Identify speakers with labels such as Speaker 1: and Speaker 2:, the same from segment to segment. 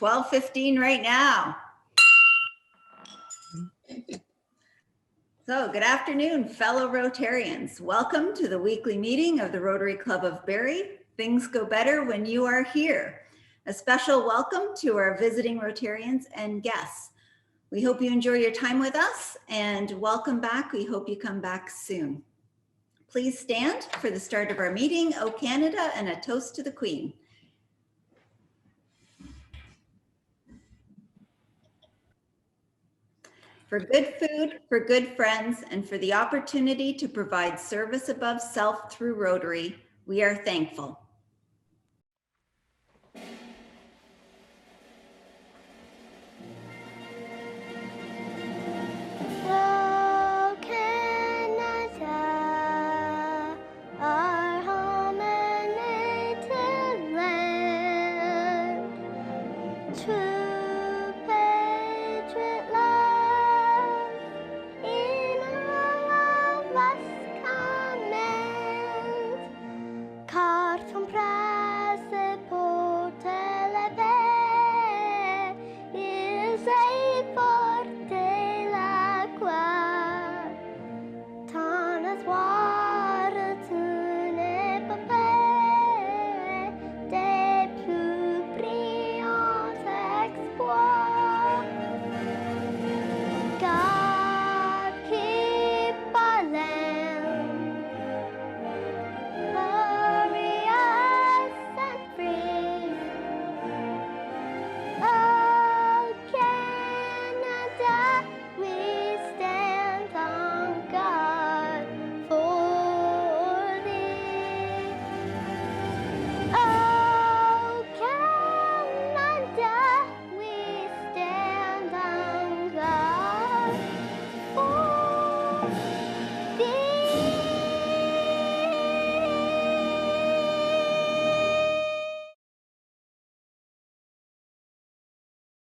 Speaker 1: 12:15 right now. So good afternoon, fellow Rotarians. Welcome to the weekly meeting of the Rotary Club of Barrie. Things go better when you are here. A special welcome to our visiting Rotarians and guests. We hope you enjoy your time with us and welcome back. We hope you come back soon. Please stand for the start of our meeting, O Canada, and a toast to the Queen. For good food, for good friends, and for the opportunity to provide service above self through Rotary, we are thankful.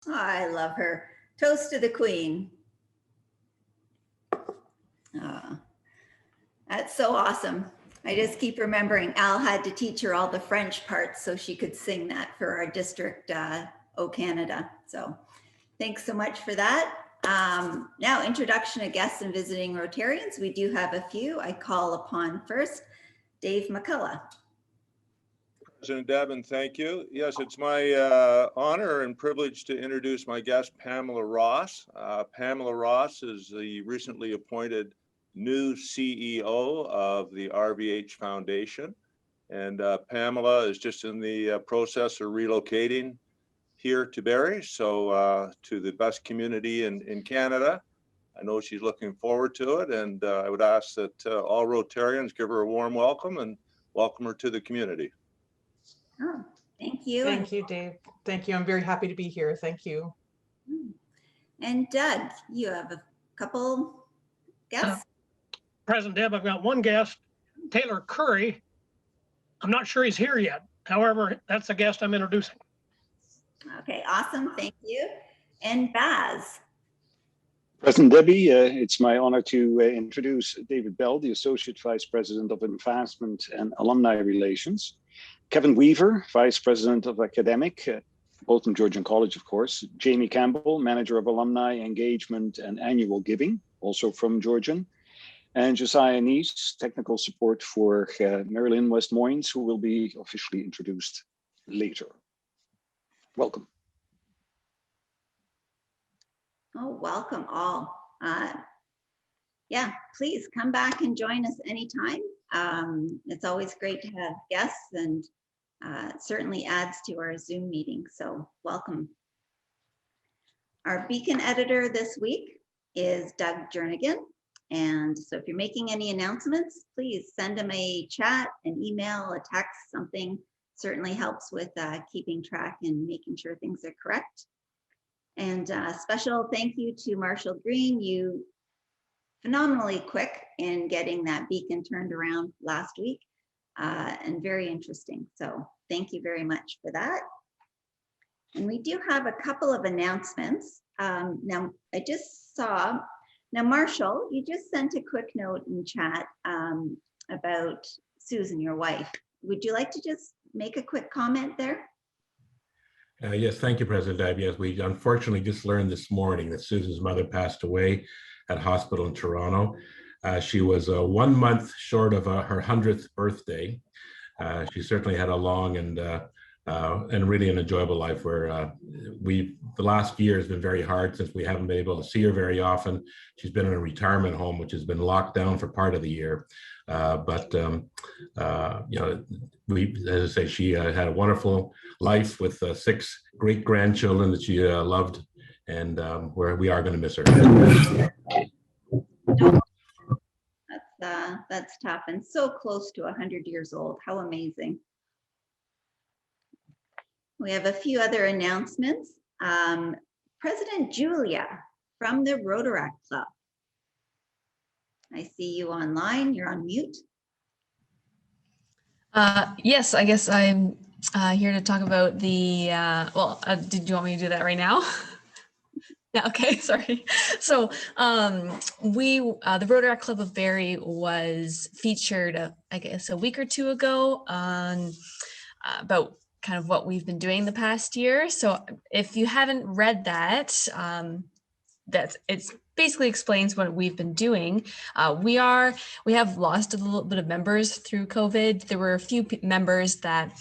Speaker 1: Oh, I love her. Toast to the Queen. That's so awesome. I just keep remembering Al had to teach her all the French parts so she could sing that for our district, O Canada. So thanks so much for that. Now, introduction of guests and visiting Rotarians. We do have a few. I call upon first, Dave McCullough.
Speaker 2: President Deb, thank you. Yes, it's my honor and privilege to introduce my guest, Pamela Ross. Pamela Ross is the recently appointed new CEO of the RVH Foundation. And Pamela is just in the process of relocating here to Barrie, so to the best community in Canada. I know she's looking forward to it, and I would ask that all Rotarians give her a warm welcome and welcome her to the community.
Speaker 1: Oh, thank you.
Speaker 3: Thank you, Dave. Thank you. I'm very happy to be here. Thank you.
Speaker 1: And Doug, you have a couple guests?
Speaker 4: President Deb, I've got one guest, Taylor Curry. I'm not sure he's here yet. However, that's the guest I'm introducing.
Speaker 1: Okay, awesome. Thank you. And Baz.
Speaker 5: President Debbie, it's my honor to introduce David Bell, the Associate Vice President of Advancement and Alumni Relations. Kevin Weaver, Vice President of Academic, both from Georgian College, of course. Jamie Campbell, Manager of Alumni Engagement and Annual Giving, also from Georgian. And Josiah Neese, Technical Support for Marilyn West Moines, who will be officially introduced later. Welcome.
Speaker 1: Oh, welcome all. Yeah, please come back and join us anytime. It's always great to have guests, and it certainly adds to our Zoom meeting, so welcome. Our Beacon editor this week is Doug Jernigan. And so if you're making any announcements, please send him a chat, an email, a text, something. Certainly helps with keeping track and making sure things are correct. And special thank you to Marshall Green. You phenomenally quick in getting that beacon turned around last week and very interesting. So thank you very much for that. And we do have a couple of announcements. Now I just saw, now Marshall, you just sent a quick note in chat about Susan, your wife. Would you like to just make a quick comment there?
Speaker 6: Yes, thank you, President Deb. Yes, we unfortunately just learned this morning that Susan's mother passed away at hospital in Toronto. She was 1 month short of her 100th birthday. She certainly had a long and really an enjoyable life where the last year has been very hard since we haven't been able to see her very often. She's been in a retirement home, which has been locked down for part of the year. You know, as I say, she had a wonderful life with 6 great grandchildren that she loved, and we are going to miss her.
Speaker 1: That's tough, and so close to 100 years old. How amazing. We have a few other announcements. President Julia from the Rotary Club. I see you online. You're on mute.
Speaker 7: Yes, I guess I'm here to talk about the, did you want me to do that right now? Yeah, okay, sorry. So the Rotary Club of Barrie was featured, I guess, a week or two ago on about kind of what we've been doing the past year. So if you haven't read that, it's basically explains what we've been doing. We have lost a little bit of members through COVID. There were a few members that,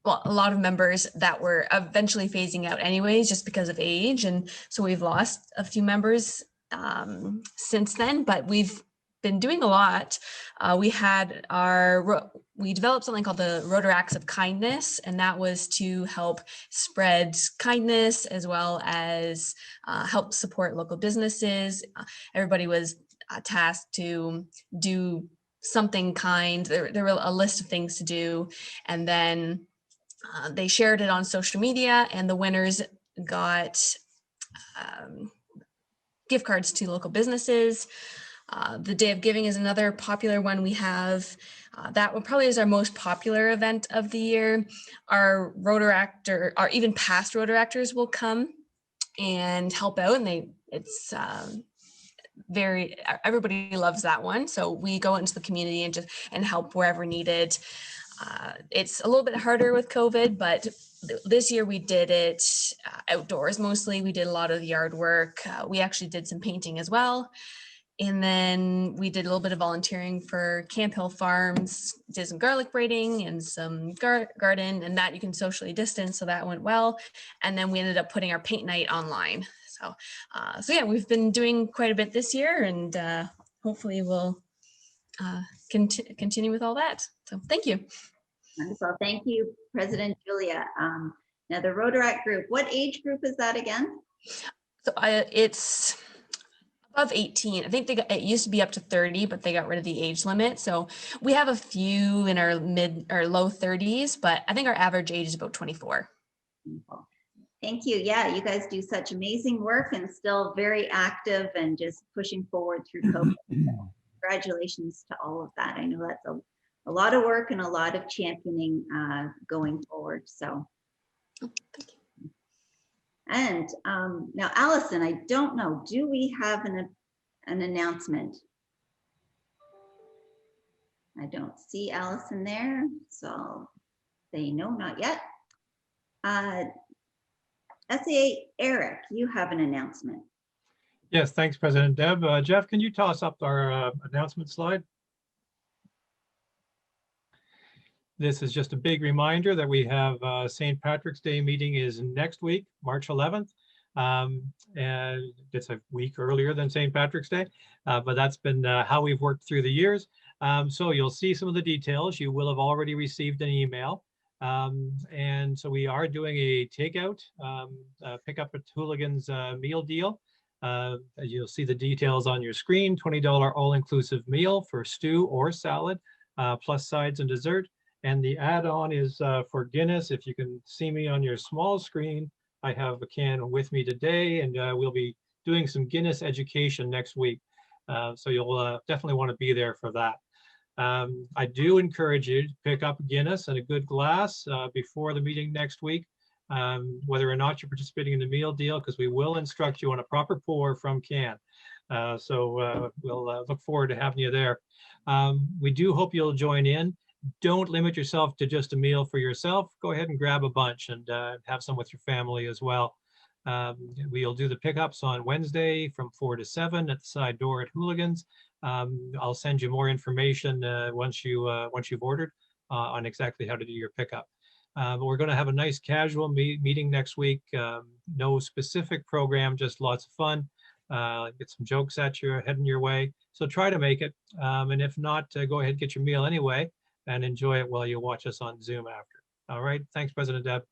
Speaker 7: a lot of members that were eventually phasing out anyways, just because of age. And so we've lost a few members since then, but we've been doing a lot. We developed something called the Rotary Acts of Kindness, and that was to help spread kindness as well as help support local businesses. Everybody was tasked to do something kind. There were a list of things to do, and then they shared it on social media, and the winners got gift cards to local businesses. The Day of Giving is another popular one we have. That one probably is our most popular event of the year. Our even past Rotaractors will come and help out, and everybody loves that one. So we go into the community and help wherever needed. It's a little bit harder with COVID, but this year we did it outdoors mostly. We did a lot of yard work. We actually did some painting as well. And then we did a little bit of volunteering for Camp Hill Farms, did some garlic braiding and some garden, and that you can socially distance, so that went well. And then we ended up putting our paint night online. So yeah, we've been doing quite a bit this year, and hopefully we'll continue with all that. So thank you.
Speaker 1: Wonderful. Thank you, President Julia. Now the Rotary group, what age group is that again?
Speaker 7: So it's above 18. I think it used to be up to 30, but they got rid of the age limit. So we have a few in our mid or low 30s, but I think our average age is about 24.
Speaker 1: Wonderful. Thank you. Yeah, you guys do such amazing work and still very active and just pushing forward through COVID. Congratulations to all of that. I know that's a lot of work and a lot of championing going forward. So.
Speaker 7: Thank you.
Speaker 1: And now, Allison, I don't know, do we have an announcement? I don't see Allison there, so I'll say no, not yet. SAA Eric, you have an announcement.
Speaker 8: Yes, thanks, President Deb. Jeff, can you toss up our announcement slide? This is just a big reminder that we have St. Patrick's Day meeting is next week, March 11th. And it's a week earlier than St. Patrick's Day, but that's been how we've worked through the years. So you'll see some of the details. You will have already received an email. And so we are doing a takeout, pick up at Hooligans meal deal. You'll see the details on your screen, $20 all-inclusive meal for stew or salad, plus sides and dessert. And the add-on is for Guinness. If you can see me on your small screen, I have a can with me today, and we'll be doing some Guinness education next week. So you'll definitely want to be there for that. I do encourage you to pick up Guinness and a good glass before the meeting next week, whether or not you're participating in the meal deal, because we will instruct you on a proper pour from can. So we'll look forward to having you there. We do hope you'll join in. don't limit yourself to just a meal for yourself. Go ahead and grab a bunch and have some with your family as well. We'll do the pickups on Wednesday from 4 to 7 at the side door at Hooligans. I'll send you more information once you've ordered on exactly how to do your pickup. But we're going to have a nice casual meeting next week. No specific program, just lots of fun. Get some jokes at you, heading your way. So try to make it. And if not, go ahead and get your meal anyway and enjoy it while you watch us on Zoom after. All right. Thanks, President Deb.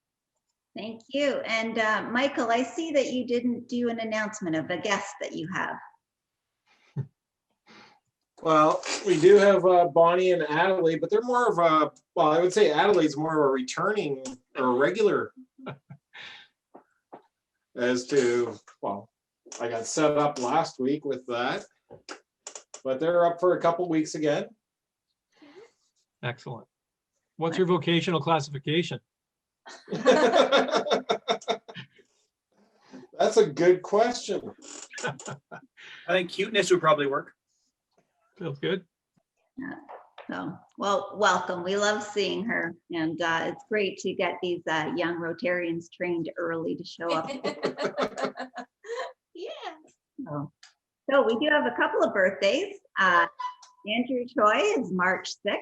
Speaker 1: Thank you. And Michael, I see that you didn't do an announcement of a guest that you have.
Speaker 9: Well, we do have Bonnie and Adelaide, but they're more of a, well, I would say Adelaide's more of a returning or a regular as to, well, I got set up last week with that, but they're up for a couple weeks again.
Speaker 8: Excellent. What's your vocational classification?
Speaker 9: That's a good question.
Speaker 10: I think cuteness would probably work.
Speaker 8: Feels good.
Speaker 1: Yeah. So, well, welcome. We love seeing her, and it's great to get these young Rotarians trained early to show up. Yeah. So we do have a couple of birthdays. Andrew Choi is March 6th,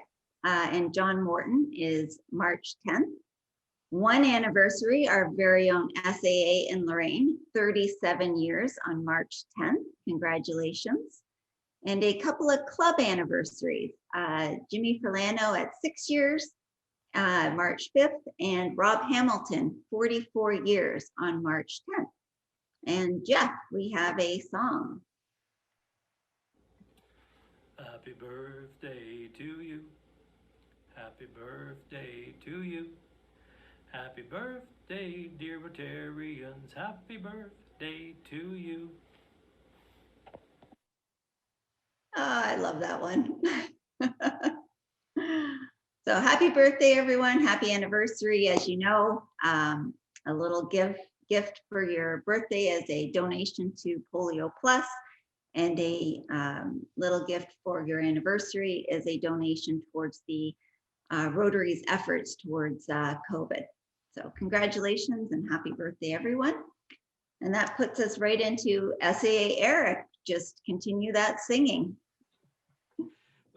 Speaker 1: and John Morton is March 10th. One anniversary, our very own SAA in Lorraine, 37 years on March 10th. Congratulations. And a couple of club anniversaries. Jimmy Furlano at 6 years, March 5th, and Rob Hamilton, 44 years on March 10th. And Jeff, we have a song.
Speaker 11: Happy birthday to you. Happy birthday to you. Happy birthday, dear Rotarians. Happy birthday to you.
Speaker 1: Oh, I love that one. So happy birthday, everyone. Happy anniversary. As you know, a little gift for your birthday is a donation to Polio Plus, and a little gift for your anniversary is a donation towards the Rotary's efforts towards COVID. So congratulations and happy birthday, everyone. And that puts us right into SAA Eric. Just continue that singing.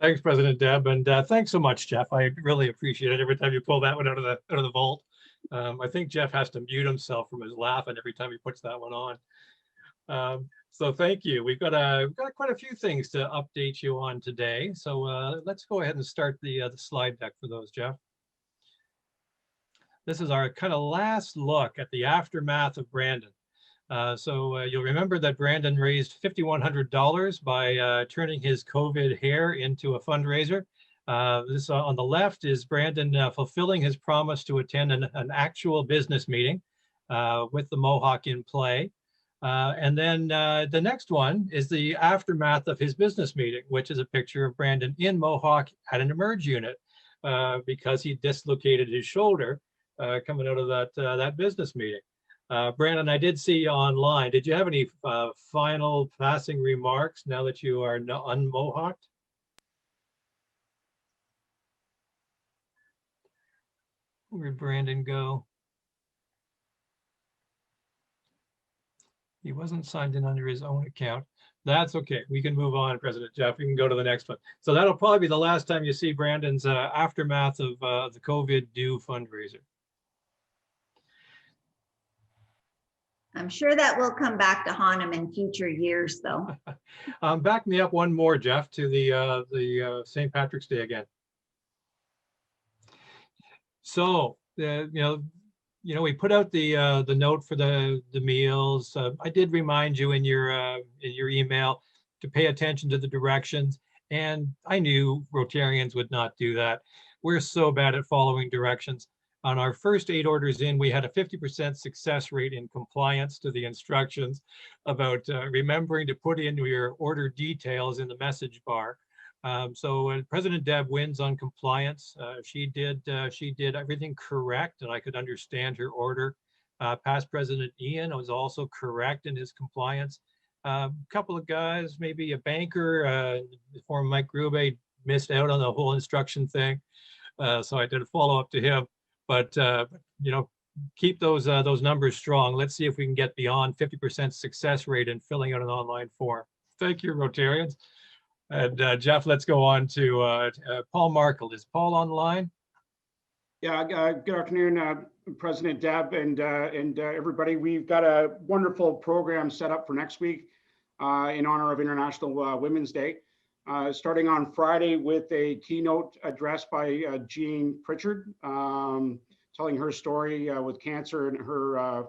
Speaker 8: Thanks, President Deb, and thanks so much, Jeff. I really appreciate it every time you pull that one out of the vault. I think Jeff has to mute himself from his laughing every time he puts that one on. So thank you. We've got quite a few things to update you on today. So let's go ahead and start the slide deck for those, Jeff. This is our kind of last look at the aftermath of Brandon. So you'll remember that Brandon raised $5,100 by turning his COVID hair into a fundraiser. This on the left is Brandon fulfilling his promise to attend an actual business meeting with the Mohawk in play. And then the next one is the aftermath of his business meeting, which is a picture of Brandon in Mohawk at an emerge unit because he dislocated his shoulder coming out of that business meeting. Brandon, I did see you online. Did you have any final passing remarks now that you are unmohawked? Where'd Brandon go? He wasn't signed in under his own account. That's okay. We can move on, President Jeff. We can go to the next one. So that'll probably be the last time you see Brandon's aftermath of the COVID due fundraiser.
Speaker 1: I'm sure that will come back to haunt him in future years, though.
Speaker 8: Back me up one more, Jeff, to the St. Patrick's Day again. So we put out the note for the meals. I did remind you in your email to pay attention to the directions, and I knew Rotarians would not do that. We're so bad at following directions. On our first 8 orders in, we had a 50% success rate in compliance to the instructions about remembering to put in your order details in the message bar. So President Deb wins on compliance. She did everything correct, and I could understand her order. Past President Ian was also correct in his compliance. A couple of guys, maybe a banker, former Mike Grube, missed out on the whole instruction thing. So I did a follow up to him, but keep those numbers strong. Let's see if we can get beyond 50% success rate in filling out an online form. Thank you, Rotarians. And Jeff, let's go on to Paul Markle. Is Paul online?
Speaker 12: Yeah, good afternoon, President Deb and everybody. We've got a wonderful program set up for next week in honor of International Women's Day, starting on Friday with a keynote address by Jean Pritchard, telling her story with cancer and her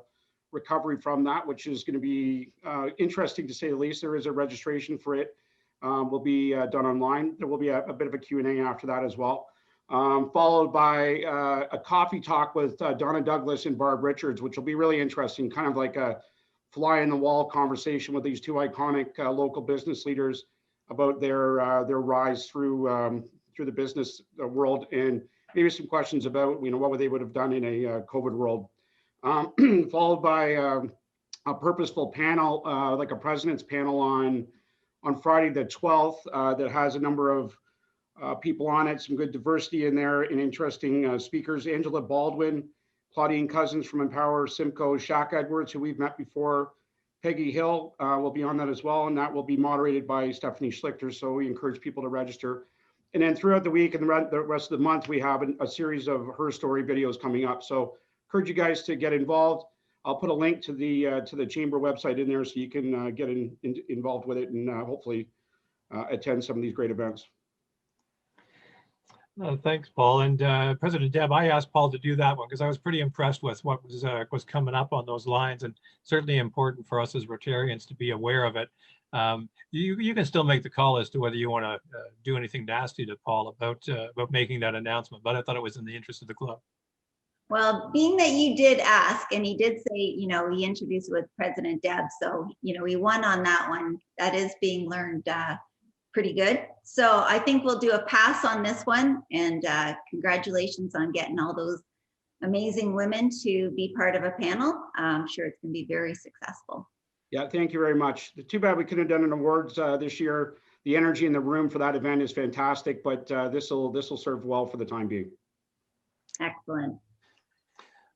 Speaker 12: recovery from that, which is going to be interesting to say the least. There is a registration for it. Will be done online. There will be a bit of a Q&A after that as well. Followed by a coffee talk with Donna Douglas and Barb Richards, which will be really interesting, kind of like a fly in the wall conversation with these two iconic local business leaders about their rise through the business world, and maybe some questions about what they would have done in a COVID world. Followed by a purposeful panel, like a president's panel on Friday the 12th, that has a number of people on it, some good diversity in there and interesting speakers. Angela Baldwin, Claudine Cousins from Empower, Simcoe, Shaq Edwards, who we've met before, Peggy Hill will be on that as well, and that will be moderated by Stephanie Schlichter, so we encourage people to register. And then throughout the week and the rest of the month, we have a series of Her Story videos coming up. So encourage you guys to get involved. I'll put a link to the Chamber website in there so you can get involved with it and hopefully attend some of these great events.
Speaker 8: Thanks, Paul. And President Deb, I asked Paul to do that one because I was pretty impressed with what was coming up on those lines, and certainly important for us as Rotarians to be aware of it. You can still make the call as to whether you want to do anything nasty to Paul about making that announcement, but I thought it was in the interest of the club.
Speaker 1: Well, being that you did ask, and he did say, he introduced with President Deb, so, we won on that one. That is being learned pretty good. So I think we'll do a pass on this one, and congratulations on getting all those amazing women to be part of a panel. I'm sure it's going to be very successful.
Speaker 12: Yeah, thank you very much. Too bad we couldn't have done an awards this year. The energy in the room for that event is fantastic, but this will serve well for the time being.
Speaker 1: Excellent.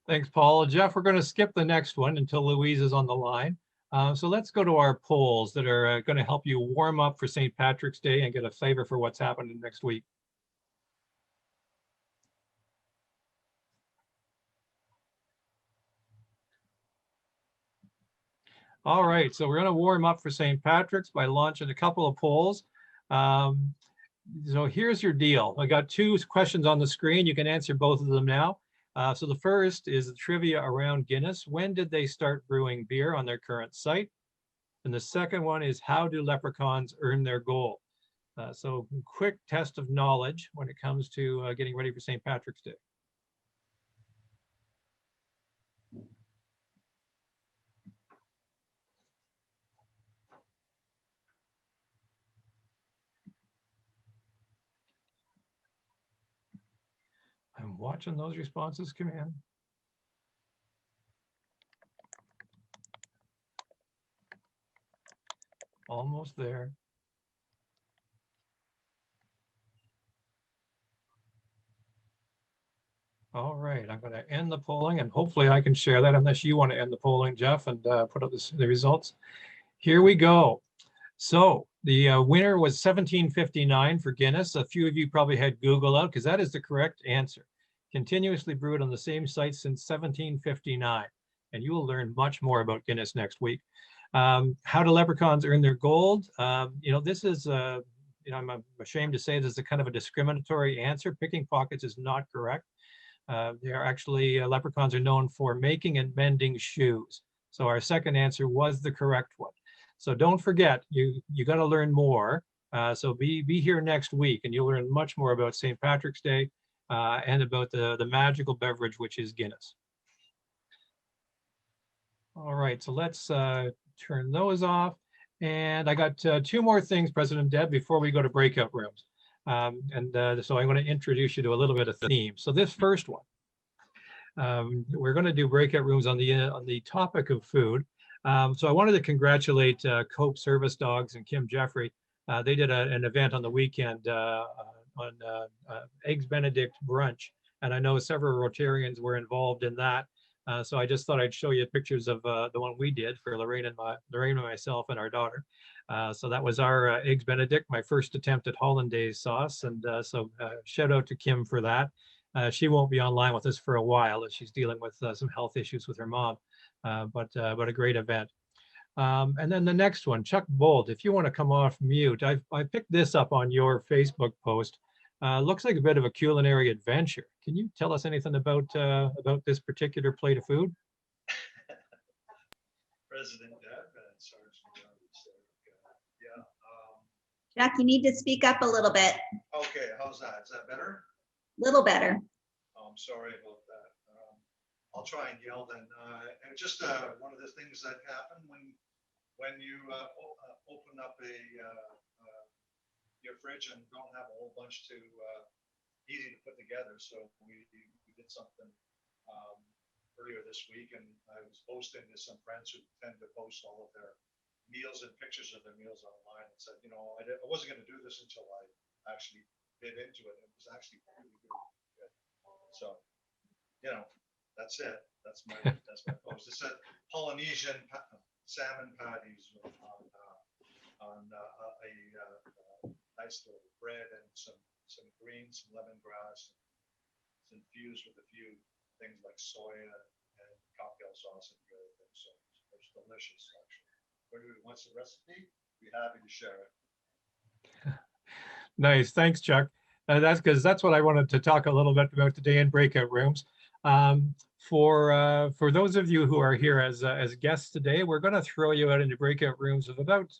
Speaker 8: Thanks, Paul. Jeff, we're going to skip the next one until Louise is on the line. So let's go to our polls that are going to help you warm up for St. Patrick's Day and get a flavor for what's happening next week. All right, so we're going to warm up for St. Patrick's by launching a couple of polls. So here's your deal. I got two questions on the screen. You can answer both of them now. So the first is the trivia around Guinness. When did they start brewing beer on their current site? And the second one is, how do leprechauns earn their gold? So quick test of knowledge when it comes to getting ready for St. Patrick's Day. I'm watching those responses come in. Almost there. All right, I'm going to end the polling, and hopefully I can share that unless you want to end the polling, Jeff, and put up the results. Here we go. So the winner was 1759 for Guinness. A few of you probably had Google out because that is the correct answer. Continuously brewed on the same site since 1759. And you will learn much more about Guinness next week. How do leprechauns earn their gold? This is, I'm ashamed to say this is a kind of a discriminatory answer. Picking pockets is not correct. They are actually, leprechauns are known for making and mending shoes. So our second answer was the correct one. So don't forget, you got to learn more. So be here next week and you'll learn much more about St. Patrick's Day and about the magical beverage, which is Guinness. All right, so let's turn those off. And I got two more things, President Deb, before we go to breakout rooms. So I'm going to introduce you to a little bit of theme. So this first one, we're going to do breakout rooms on the topic of food. So I wanted to congratulate Cope Service Dogs and Kim Jeffrey. They did an event on the weekend Eggs Benedict brunch. And I know several Rotarians were involved in that. So I just thought I'd show you pictures of the one we did for Lorraine and myself and our daughter. So that was our Eggs Benedict, my first attempt at hollandaise sauce. And so shout out to Kim for that. She won't be online with us for a while as she's dealing with some health issues with her mom, but a great event. And then the next one, Chuck Bolt, if you want to come off mute, I picked this up on your Facebook post. Looks like a bit of a culinary adventure. Can you tell us anything about this particular plate of food?
Speaker 13: President Deb and Sergeant John. Yeah.
Speaker 1: Jack, you need to speak up a little bit.
Speaker 13: Okay, how's that? Is that better?
Speaker 1: Little better.
Speaker 13: Oh, I'm sorry about that. I'll try and yell then. And just one of the things that happen when you open up your fridge and don't have a whole bunch to easy to put together. So we did something earlier this week, and I was posting to some friends who tend to post all of their meals and pictures of their meals online, and said, you know, I wasn't going to do this until I actually bit into it. It was actually really good. So, you know, that's it. That's my post. It said Polynesian salmon patties on a nice little bread and some greens, some lemongrass. It's infused with a few things like soya and cocktail sauce and other things. So it's delicious, actually. If anybody wants the recipe, be happy to share it.
Speaker 8: Nice, thanks, Chuck. That's what I wanted to talk a little bit about today in breakout rooms. For those of you who are here as guests today, we're going to throw you out into breakout rooms of about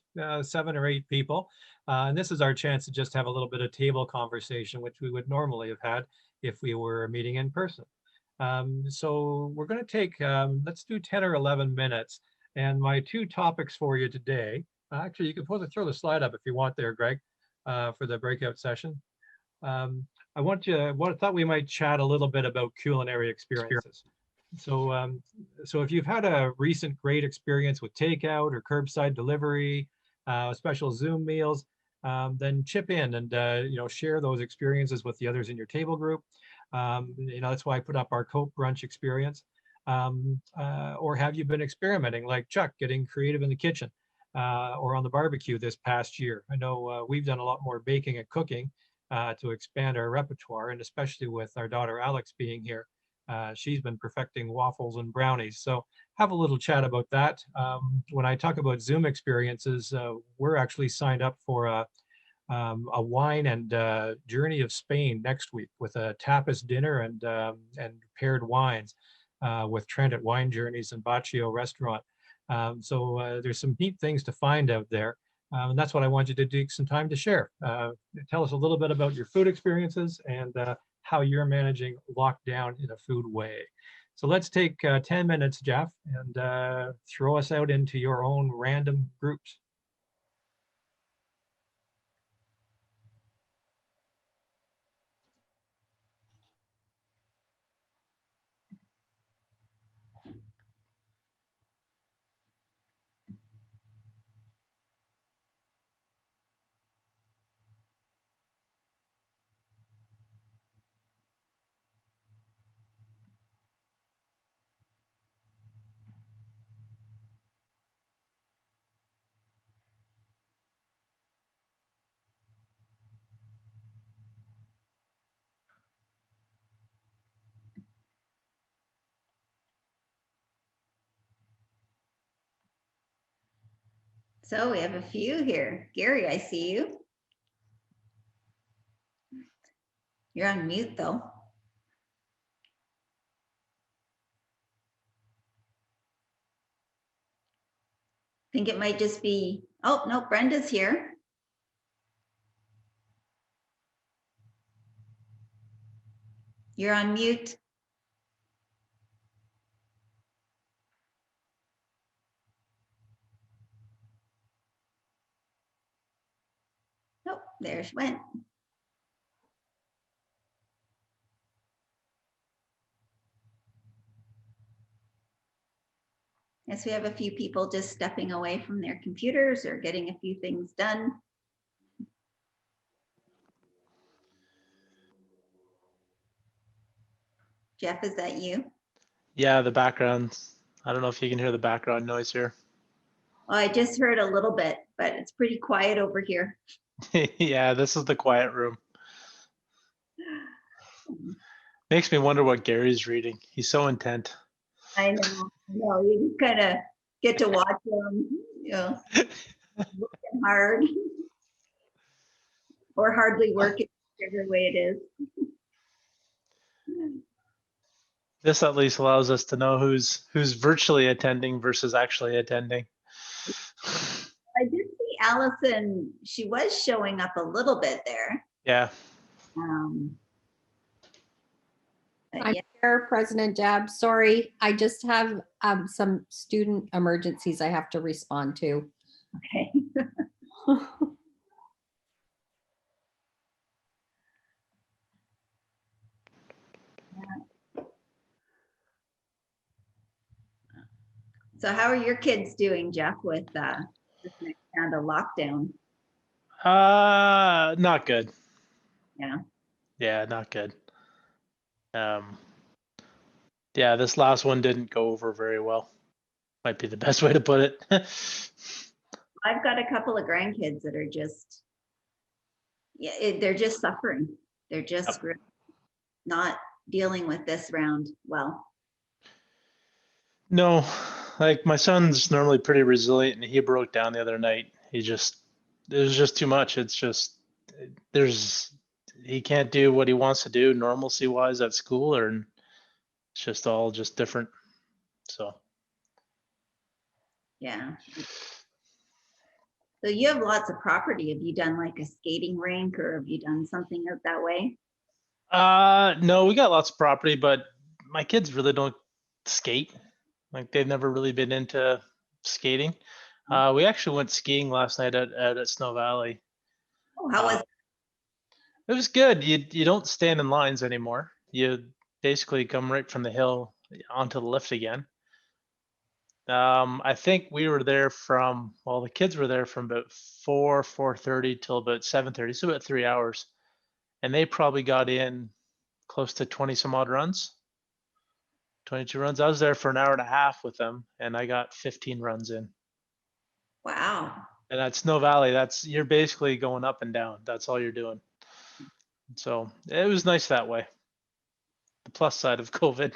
Speaker 8: 7 or 8 people. And this is our chance to just have a little bit of table conversation, which we would normally have had if we were meeting in person. So we're going to take, let's do 10 or 11 minutes. And my 2 topics for you today, actually, you can throw the slide up if you want there, Greg, for the breakout session. I thought we might chat a little bit about culinary experiences. So, so if you've had a recent great experience with takeout or curbside delivery, special Zoom meals, then chip in and share those experiences with the others in your table group. That's why I put up our Coke brunch experience. Or have you been experimenting like Chuck, getting creative in the kitchen or on the barbecue this past year? I know we've done a lot more baking and cooking to expand our repertoire, and especially with our daughter Alex being here, she's been perfecting waffles and brownies. So have a little chat about that. When I talk about Zoom experiences, we're actually signed up for a wine and journey of Spain next week with a tapas dinner and paired wines with Trent at Wine Journeys and Baccio Restaurant. So there's some neat things to find out there. And that's what I want you to take some time to share. Tell us a little bit about your food experiences and how you're managing lockdown in a food way. So let's take 10 minutes, Jeff, and throw us out into your own random groups.
Speaker 1: So we have a few here. Gary, I see you. You're on mute though. I think it might just be, oh, no, Brenda's here. You're on mute. Nope, there she went. Yes, we have a few people just stepping away from their computers or getting a few things done. Jeff, is that you?
Speaker 10: Yeah, the background. I don't know if you can hear the background noise here.
Speaker 1: Oh, I just heard a little bit, but it's pretty quiet over here.
Speaker 10: Yeah, this is the quiet room. Makes me wonder what Gary's reading. He's so intent.
Speaker 1: I know. No, you just kind of get to watch them, you know, working hard or hardly working, whichever way it is.
Speaker 10: This at least allows us to know who's virtually attending versus actually attending.
Speaker 1: I did see Allison. She was showing up a little bit there.
Speaker 10: Yeah.
Speaker 1: But
Speaker 14: I'm
Speaker 1: yeah.
Speaker 14: here, President Deb. Sorry, I just have some student emergencies I have to respond to.
Speaker 1: Okay. So how are your kids doing, Jeff, with this next round of lockdown?
Speaker 10: Not good.
Speaker 1: Yeah.
Speaker 10: Yeah, not good. Yeah, this last one didn't go over very well. Might be the best way to put it.
Speaker 1: I've got a couple of grandkids that are just, yeah, they're just suffering. They're just really not dealing with this round well.
Speaker 10: No, like my son's normally pretty resilient and he broke down the other night. It was just too much. It's just, he can't do what he wants to do normalcy wise at school, or it's just all just different. So.
Speaker 1: Yeah. So you have lots of property. Have you done like a skating rink or have you done something out that way?
Speaker 10: No, we got lots of property, but my kids really don't skate. Like they've never really been into skating. We actually went skiing last night at Snow Valley.
Speaker 1: Oh, how was it?
Speaker 10: It was good. You don't stand in lines anymore. You basically come right from the hill onto the lift again. I think we were there the kids were there from about 4:30 till about 7:30, so about 3 hours. And they probably got in close to 20 some odd runs. 22 runs. I was there for an hour and a half with them and I got 15 runs in.
Speaker 1: Wow.
Speaker 10: And at Snow Valley, you're basically going up and down. That's all you're doing. So it was nice that way. The plus side of COVID.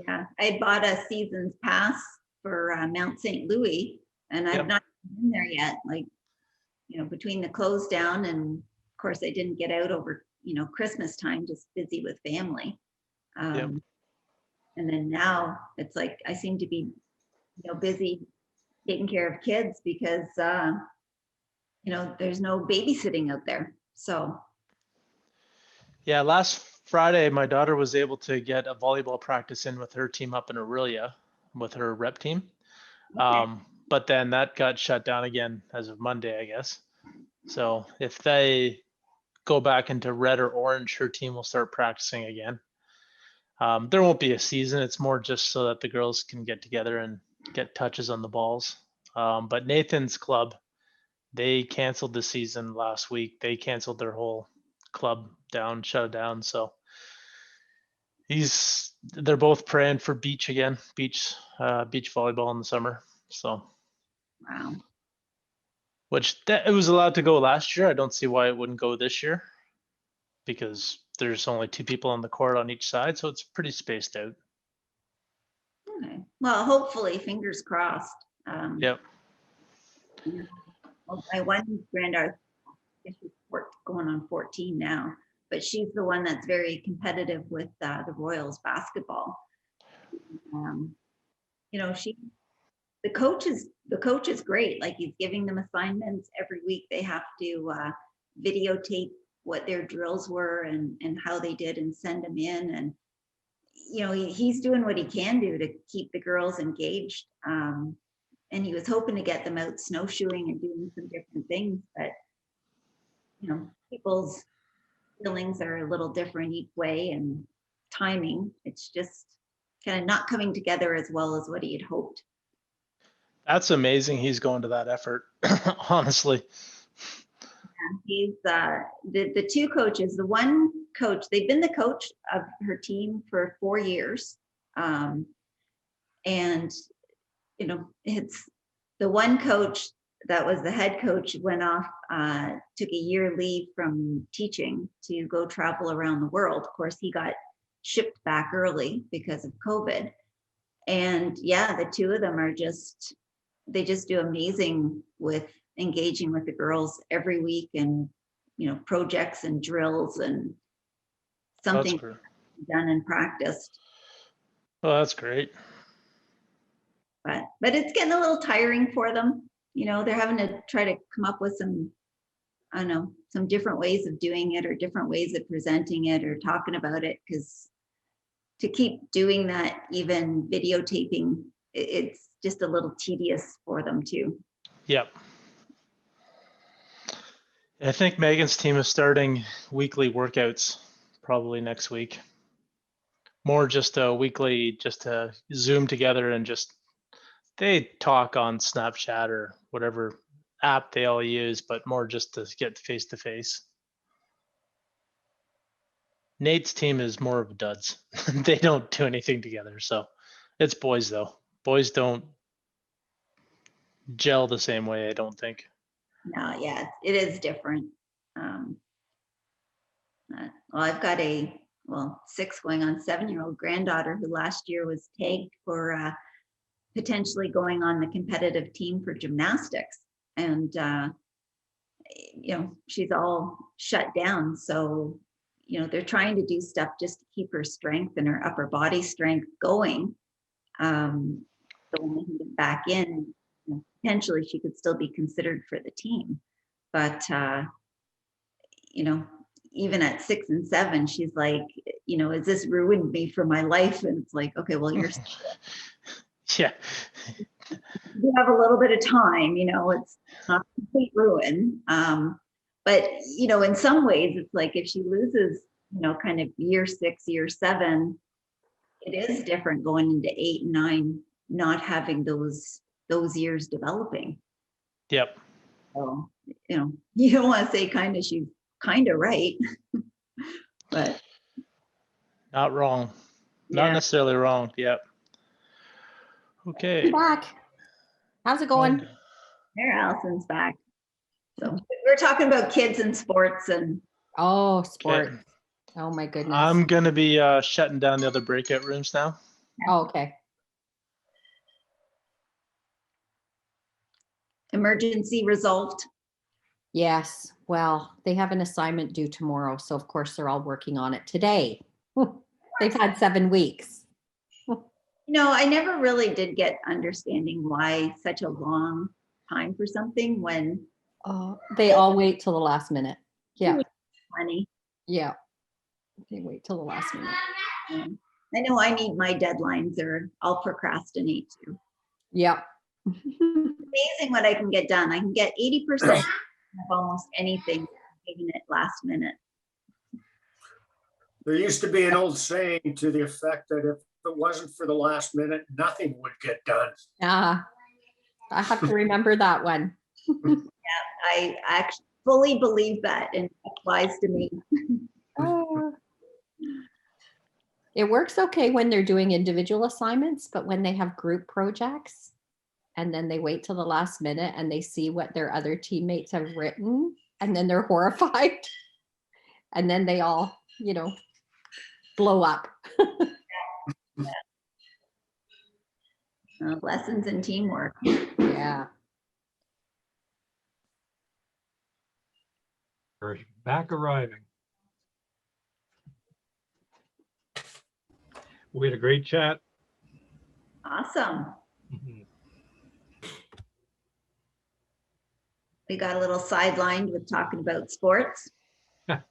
Speaker 1: Yeah. I bought a season's pass for Mount St. Louis and I've not been there yet. Like, between the close down and of course I didn't get out over, Christmas time, just busy with family. And then now it's like I seem to be, busy taking care of kids because, there's no babysitting out there. So.
Speaker 10: Yeah, last Friday, my daughter was able to get a volleyball practice in with her team up in Aurelia with her rep team. Okay. But then that got shut down again as of Monday, I guess. So if they go back into red or orange, her team will start practicing again. There won't be a season. It's more just so that the girls can get together and get touches on the balls. But Nathan's club, they canceled the season last week. They canceled their whole club down, shut it down. So they're both praying for beach again, beach volleyball in the summer. So.
Speaker 1: Wow.
Speaker 10: It was allowed to go last year. I don't see why it wouldn't go this year because there's only 2 people on the court on each side, so it's pretty spaced out.
Speaker 1: Okay. Well, hopefully, fingers crossed.
Speaker 10: Yep.
Speaker 1: Well, my one granddaughter, I guess she's going on 14 now, but she's the one that's very competitive with the Royals basketball. The coach is great. Like he's giving them assignments every week. They have to videotape what their drills were and how they did and send them in. And, he's doing what he can do to keep the girls engaged. And he was hoping to get them out snowshoeing and doing some different things, but, people's feelings are a little different each way and timing. It's just kind of not coming together as well as what he had hoped.
Speaker 10: That's amazing. He's going to that effort, honestly.
Speaker 1: He's the two coaches. The one coach, they've been the coach of her team for 4 years. And, you know, it's the one coach that was the head coach went off, took a year leave from teaching to go travel around the world. Of course, he got shipped back early because of COVID. And yeah, the two of them are just, they just do amazing with engaging with the girls every week, and, you know, projects and drills and something done and practiced.
Speaker 10: Oh, that's great.
Speaker 1: But it's getting a little tiring for them. You know, they're having to try to come up with some, I don't know, some different ways of doing it, or different ways of presenting it or talking about it, because to keep doing that, even videotaping, it's just a little tedious for them too.
Speaker 10: Yep. I think Megan's team is starting weekly workouts probably next week. More just a weekly, just to Zoom together and just, they talk on Snapchat or whatever app they all use, but more just to get face to face. Nate's team is more of duds. They don't do anything together. So it's boys though. Boys don't gel the same way, I don't think.
Speaker 1: No, yeah, it is different. Well, I've got a 6 going on 7-year-old granddaughter who last year was tagged for potentially going on the competitive team for gymnastics, and you know, she's all shut down. So, you know, they're trying to do stuff just to keep her strength and her upper body strength going. So when they can get back in, you know, potentially she could still be considered for the team. But you know, even at 6 and 7, she's like, you know, has this ruined me for my life? And it's like, okay, well, you're
Speaker 10: yeah,
Speaker 1: you have a little bit of time, you know, it's not complete ruin. But you know, in some ways, it's like if she loses, you know, kind of year 6, year 7, it is different going into 8 and 9, not having those years developing.
Speaker 10: Yep.
Speaker 1: So, you know, you don't want to say kind of, she's kind of right, but
Speaker 10: not wrong.
Speaker 1: Yeah.
Speaker 10: Not necessarily wrong. Yep. Okay.
Speaker 14: I'm back. How's it going?
Speaker 1: there, Allison's back. So we're talking about kids and sports and
Speaker 14: Oh, sport. Oh my goodness.
Speaker 10: I'm going to be shutting down the other breakout rooms now.
Speaker 14: Oh, okay.
Speaker 1: emergency resolved.
Speaker 14: Yes. Well, they have an assignment due tomorrow, so of course they're all working on it today. They've had 7 weeks.
Speaker 1: No, I never really did get understanding why such a long time for something when
Speaker 14: They all wait till the last minute. Yeah.
Speaker 1: Funny.
Speaker 14: Yeah. They wait till the last minute.
Speaker 1: I know I need my deadlines, or I'll procrastinate too.
Speaker 14: Yeah.
Speaker 1: Amazing what I can get done. I can get 80% of almost anything, taking it last minute.
Speaker 15: There used to be an old saying to the effect that if it wasn't for the last minute, nothing would get done.
Speaker 14: I have to remember that one.
Speaker 1: Yeah, I actually fully believe that, and it applies to me.
Speaker 14: It works okay when they're doing individual assignments, but when they have group projects and then they wait till the last minute and they see what their other teammates have written, and then they're horrified, and then they all, you know, blow up.
Speaker 1: Lessons in teamwork.
Speaker 14: Yeah.
Speaker 8: We're back arriving. We had a great chat.
Speaker 1: Awesome.
Speaker 8: Mhm.
Speaker 1: We got a little sidelined with talking about sports.
Speaker 16: That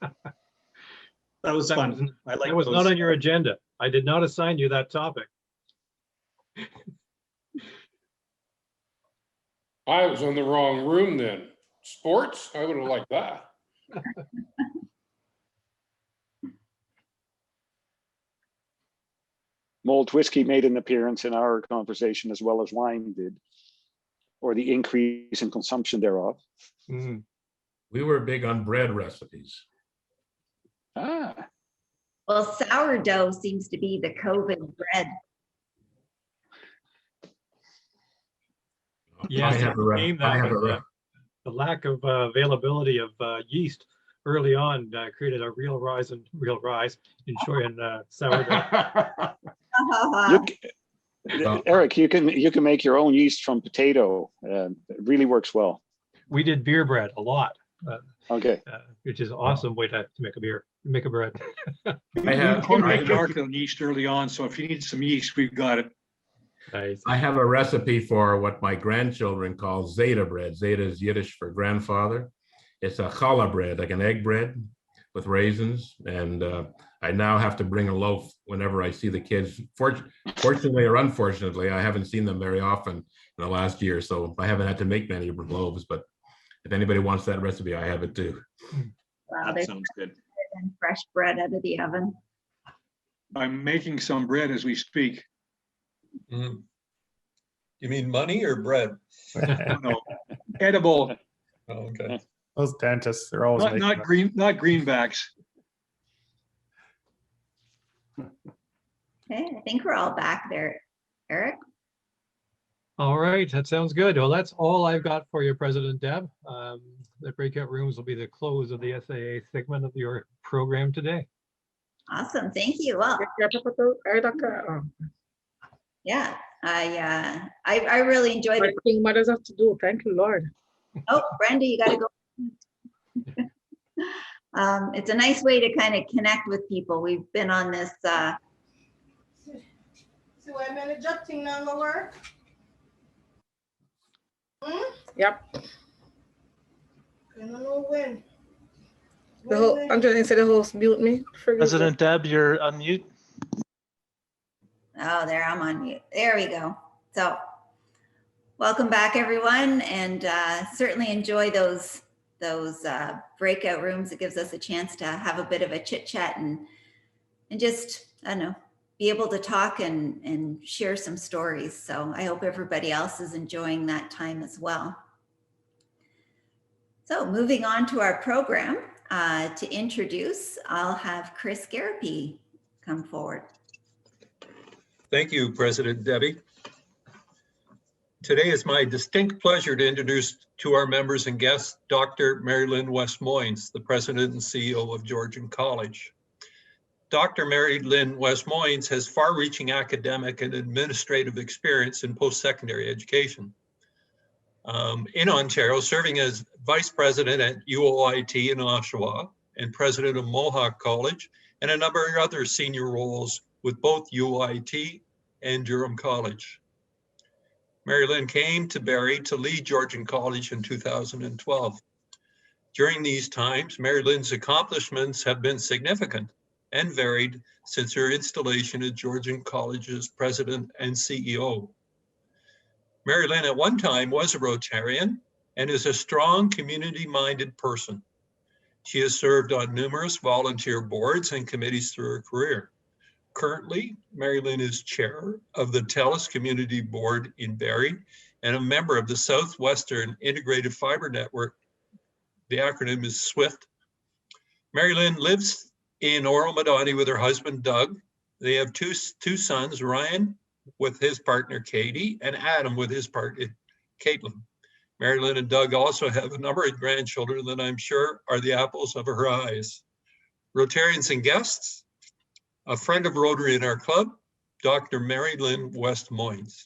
Speaker 16: was fun. I like
Speaker 8: That was not on your agenda. I did not assign you that topic.
Speaker 17: I was in the wrong room then. Sports? I would have liked that.
Speaker 5: Malt whiskey made an appearance in our conversation as well as wine did, or the increase in consumption thereof.
Speaker 8: Mm.
Speaker 6: We were big on bread recipes.
Speaker 5: Ah,
Speaker 1: Well, sourdough seems to be the COVID bread.
Speaker 8: Yes,
Speaker 6: I have a
Speaker 8: it
Speaker 6: re-
Speaker 8: became
Speaker 6: I
Speaker 8: that
Speaker 6: have a
Speaker 8: with
Speaker 6: re-
Speaker 8: the lack of availability of yeast early on created a real rise in sourdough.
Speaker 5: Eric, you can make your own yeast from potato. It really works well.
Speaker 8: We did beer bread a lot,
Speaker 5: Okay.
Speaker 8: which is an awesome way to make a beer, make a bread.
Speaker 16: We incorporated Darkland yeast early on, so if you need some yeast, we've got it.
Speaker 8: Nice.
Speaker 6: I have a recipe for what my grandchildren call Zeta bread. Zeta is Yiddish for grandfather. It's a challah bread, like an egg bread with raisins. And I now have to bring a loaf whenever I see the kids. Fortunately or unfortunately, I haven't seen them very often in the last year, so I haven't had to make many loaves. But if anybody wants that recipe, I have it too.
Speaker 1: Wow,
Speaker 16: That sounds good.
Speaker 1: and fresh bread out of the oven.
Speaker 16: I'm making some bread as we speak.
Speaker 18: Mm. You mean money or bread?
Speaker 16: No, edible.
Speaker 18: Oh, okay.
Speaker 19: Those dentists, they're always
Speaker 16: Not greenbacks.
Speaker 1: Okay, I think we're all back there, Eric.
Speaker 8: All right, that sounds good. Well, that's all I've got for you, President Deb. The breakout rooms will be the close of the SAA segment of your program today.
Speaker 1: Awesome, thank you. Well, yeah, I really enjoyed it.
Speaker 20: What does have to do? Thank you, Lord.
Speaker 1: Oh, Brenda, you got to go. It's a nice way to kind of connect with people. We've been on this.
Speaker 20: So I'm adjusting now, my work. Yep. I don't know when. I'm trying to say the host mute me.
Speaker 10: President Deb, you're on mute.
Speaker 1: Oh, there, I'm on mute. There we go. So welcome back, everyone, and certainly enjoy those breakout rooms. It gives us a chance to have a bit of a chit chat and just, I don't know, be able to talk and share some stories. So I hope everybody else is enjoying that time as well. So moving on to our program, to introduce, I'll have Chris Garapi come forward.
Speaker 18: Thank you, President Debbie. Today is my distinct pleasure to introduce to our members and guests, Dr. Mary Lynn West-Moynes, the President and CEO of Georgian College. Dr. Mary Lynn West-Moynes has far-reaching academic and administrative experience in post-secondary education. In Ontario, serving as Vice President at UOIT in Oshawa and President of Mohawk College, and a number of other senior roles with both UOIT and Durham College. Mary Lynn came to Barrie to lead Georgian College in 2012. During these times, Mary Lynn's accomplishments have been significant and varied since her installation at Georgian College's president and CEO. Mary Lynn at one time was a Rotarian and is a strong community-minded person. She has served on numerous volunteer boards and committees through her career. Currently, Mary Lynn is chair of the TELUS Community Board in Barrie and a member of the Southwestern Integrated Fiber Network. The acronym is SWIFT. Mary Lynn lives in Oro-Madani with her husband, Doug. They have two sons, Ryan with his partner, Katie, and Adam with his partner, Caitlin. Mary Lynn and Doug also have a number of grandchildren that I'm sure are the apples of her eyes. Rotarians and guests, a friend of Rotary in our club, Dr. Mary Lynn West-Moynes.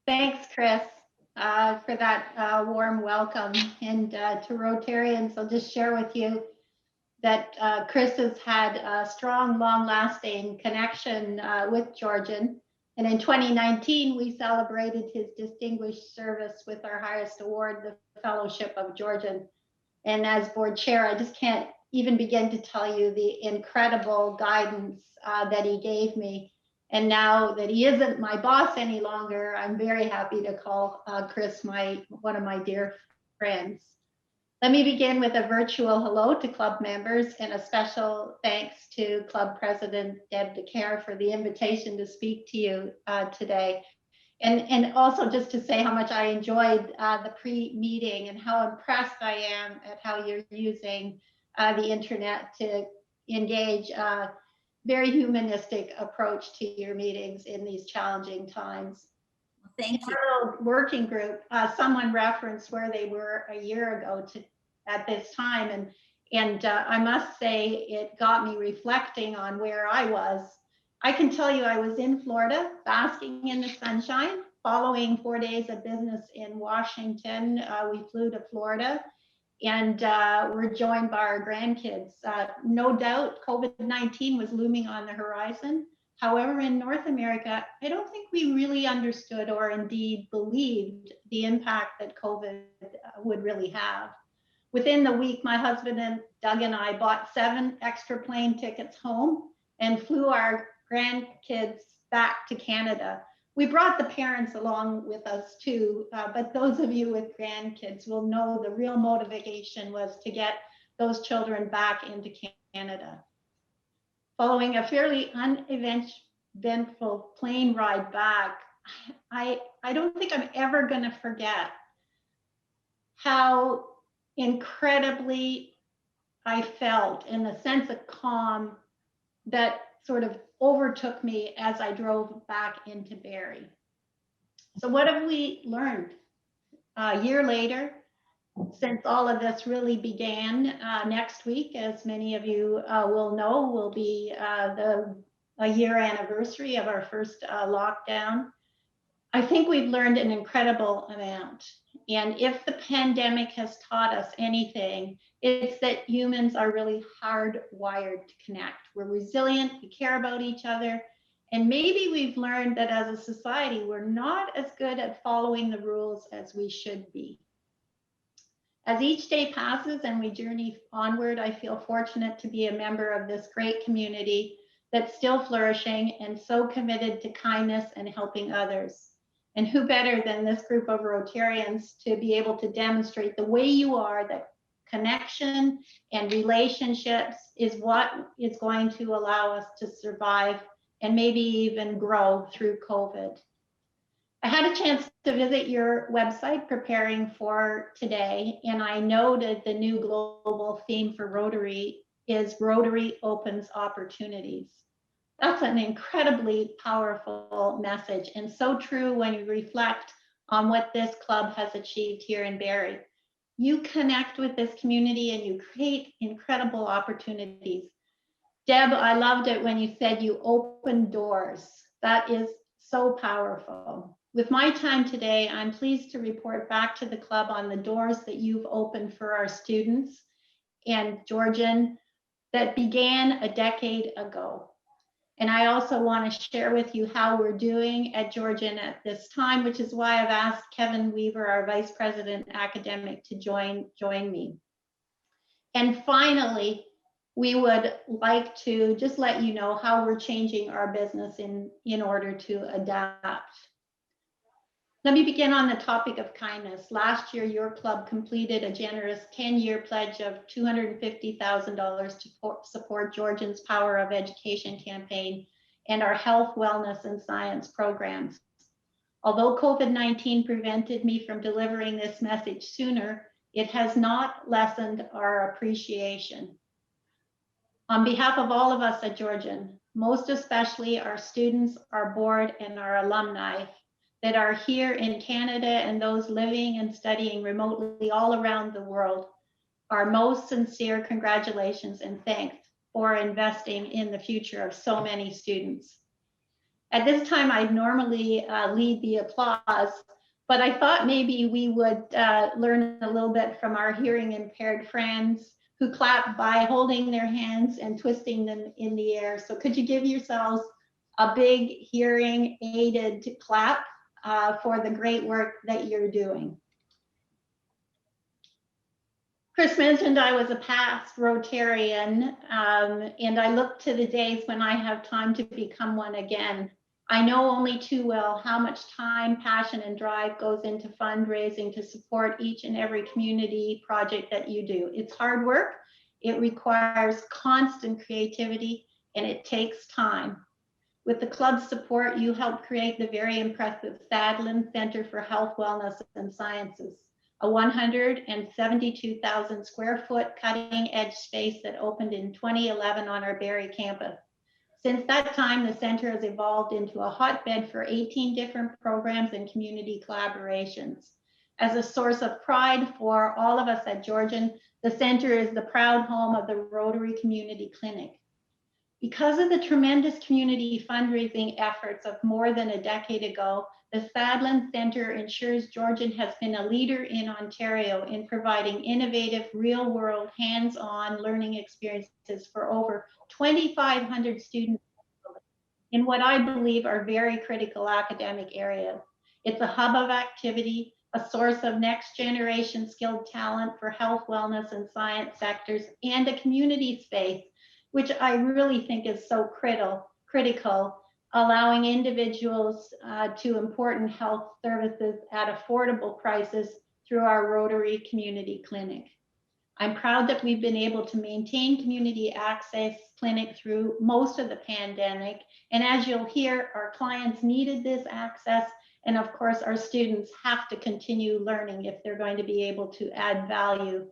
Speaker 21: Thanks, Chris, for that warm welcome. And to Rotarians, I'll just share with you that Chris has had a strong, long-lasting connection with Georgian. And in 2019, we celebrated his distinguished service with our highest award, the Fellowship of Georgian. And as board chair, I just can't even begin to tell you the incredible guidance that he gave me. And now that he isn't my boss any longer, I'm very happy to call Chris one of my dear friends. Let me begin with a virtual hello to club members and a special thanks to Club President Deb DeCare for the invitation to speak to you today. And also just to say how much I enjoyed the pre-meeting and how impressed I am at how you're using the internet to engage a very humanistic approach to your meetings in these challenging times.
Speaker 1: Thank you.
Speaker 21: Our working group, someone referenced where they were a year ago at this time, and I must say it got me reflecting on where I was. I can tell you I was in Florida, basking in the sunshine, following 4 days of business in Washington. We flew to Florida and we're joined by our grandkids. No doubt COVID-19 was looming on the horizon. However, in North America, I don't think we really understood or indeed believed the impact that COVID would really have. Within the week, my husband and Doug and I bought 7 extra plane tickets home and flew our grandkids back to Canada. We brought the parents along with us too, but those of you with grandkids will know the real motivation was to get those children back into Canada. Following a fairly uneventful plane ride back, I don't think I'm ever going to forget how incredibly I felt and the sense of calm that sort of overtook me as I drove back into Barrie. So what have we learned? A year later, since all of this really began, next week, as many of you will know, will be a year anniversary of our first lockdown. I think we've learned an incredible amount. And if the pandemic has taught us anything, it's that humans are really hardwired to connect. We're resilient, we care about each other, and maybe we've learned that as a society, we're not as good at following the rules as we should be. As each day passes and we journey onward, I feel fortunate to be a member of this great community that's still flourishing and so committed to kindness and helping others. And who better than this group of Rotarians to be able to demonstrate the way you are, that connection and relationships is what is going to allow us to survive and maybe even grow through COVID. I had a chance to visit your website preparing for today, and I noted the new global theme for Rotary is Rotary Opens Opportunities. That's an incredibly powerful message and so true when you reflect on what this club has achieved here in Barrie. You connect with this community and you create incredible opportunities. Deb, I loved it when you said you open doors. That is so powerful. With my time today, I'm pleased to report back to the club on the doors that you've opened for our students and Georgian that began a decade ago. And I also want to share with you how we're doing at Georgian at this time, which is why I've asked Kevin Weaver, our Vice President Academic, to join me. And finally, we would like to just let you know how we're changing our business in order to adapt. Let me begin on the topic of kindness. Last year, your club completed a generous 10-year pledge of $250,000 to support Georgian's Power of Education campaign and our health, wellness, and science programs. Although COVID-19 prevented me from delivering this message sooner, it has not lessened our appreciation. On behalf of all of us at Georgian, most especially our students, our board, and our alumni, that are here in Canada and those living and studying remotely all around the world, our most sincere congratulations and thanks for investing in the future of so many students. At this time, I'd normally lead the applause, but I thought maybe we would learn a little bit from our hearing impaired friends who clap by holding their hands and twisting them in the air. So could you give yourselves a big hearing aided clap for the great work that you're doing? Chris mentioned I was a past Rotarian, and I look to the days when I have time to become one again. I know only too well how much time, passion, and drive goes into fundraising to support each and every community project that you do. It's hard work, it requires constant creativity, and it takes time. With the club's support, you helped create the very impressive Sadlin Center for Health, Wellness, and Sciences, a 172,000 square foot cutting edge space that opened in 2011 on our Barrie campus. Since that time, the center has evolved into a hotbed for 18 different programs and community collaborations. As a source of pride for all of us at Georgian, the center is the proud home of the Rotary Community Clinic. Because of the tremendous community fundraising efforts of more than a decade ago, the Sadlin Center ensures Georgian has been a leader in Ontario in providing innovative, real-world, hands-on learning experiences for over 2,500 students in what I believe are very critical academic areas. It's a hub of activity, a source of next generation skilled talent for health, wellness, and science sectors, and a community space, which I really think is so critical, allowing individuals to important health services at affordable prices through our Rotary Community Clinic. I'm proud that we've been able to maintain community access clinic through most of the pandemic. And as you'll hear, our clients needed this access. And of course, our students have to continue learning if they're going to be able to add value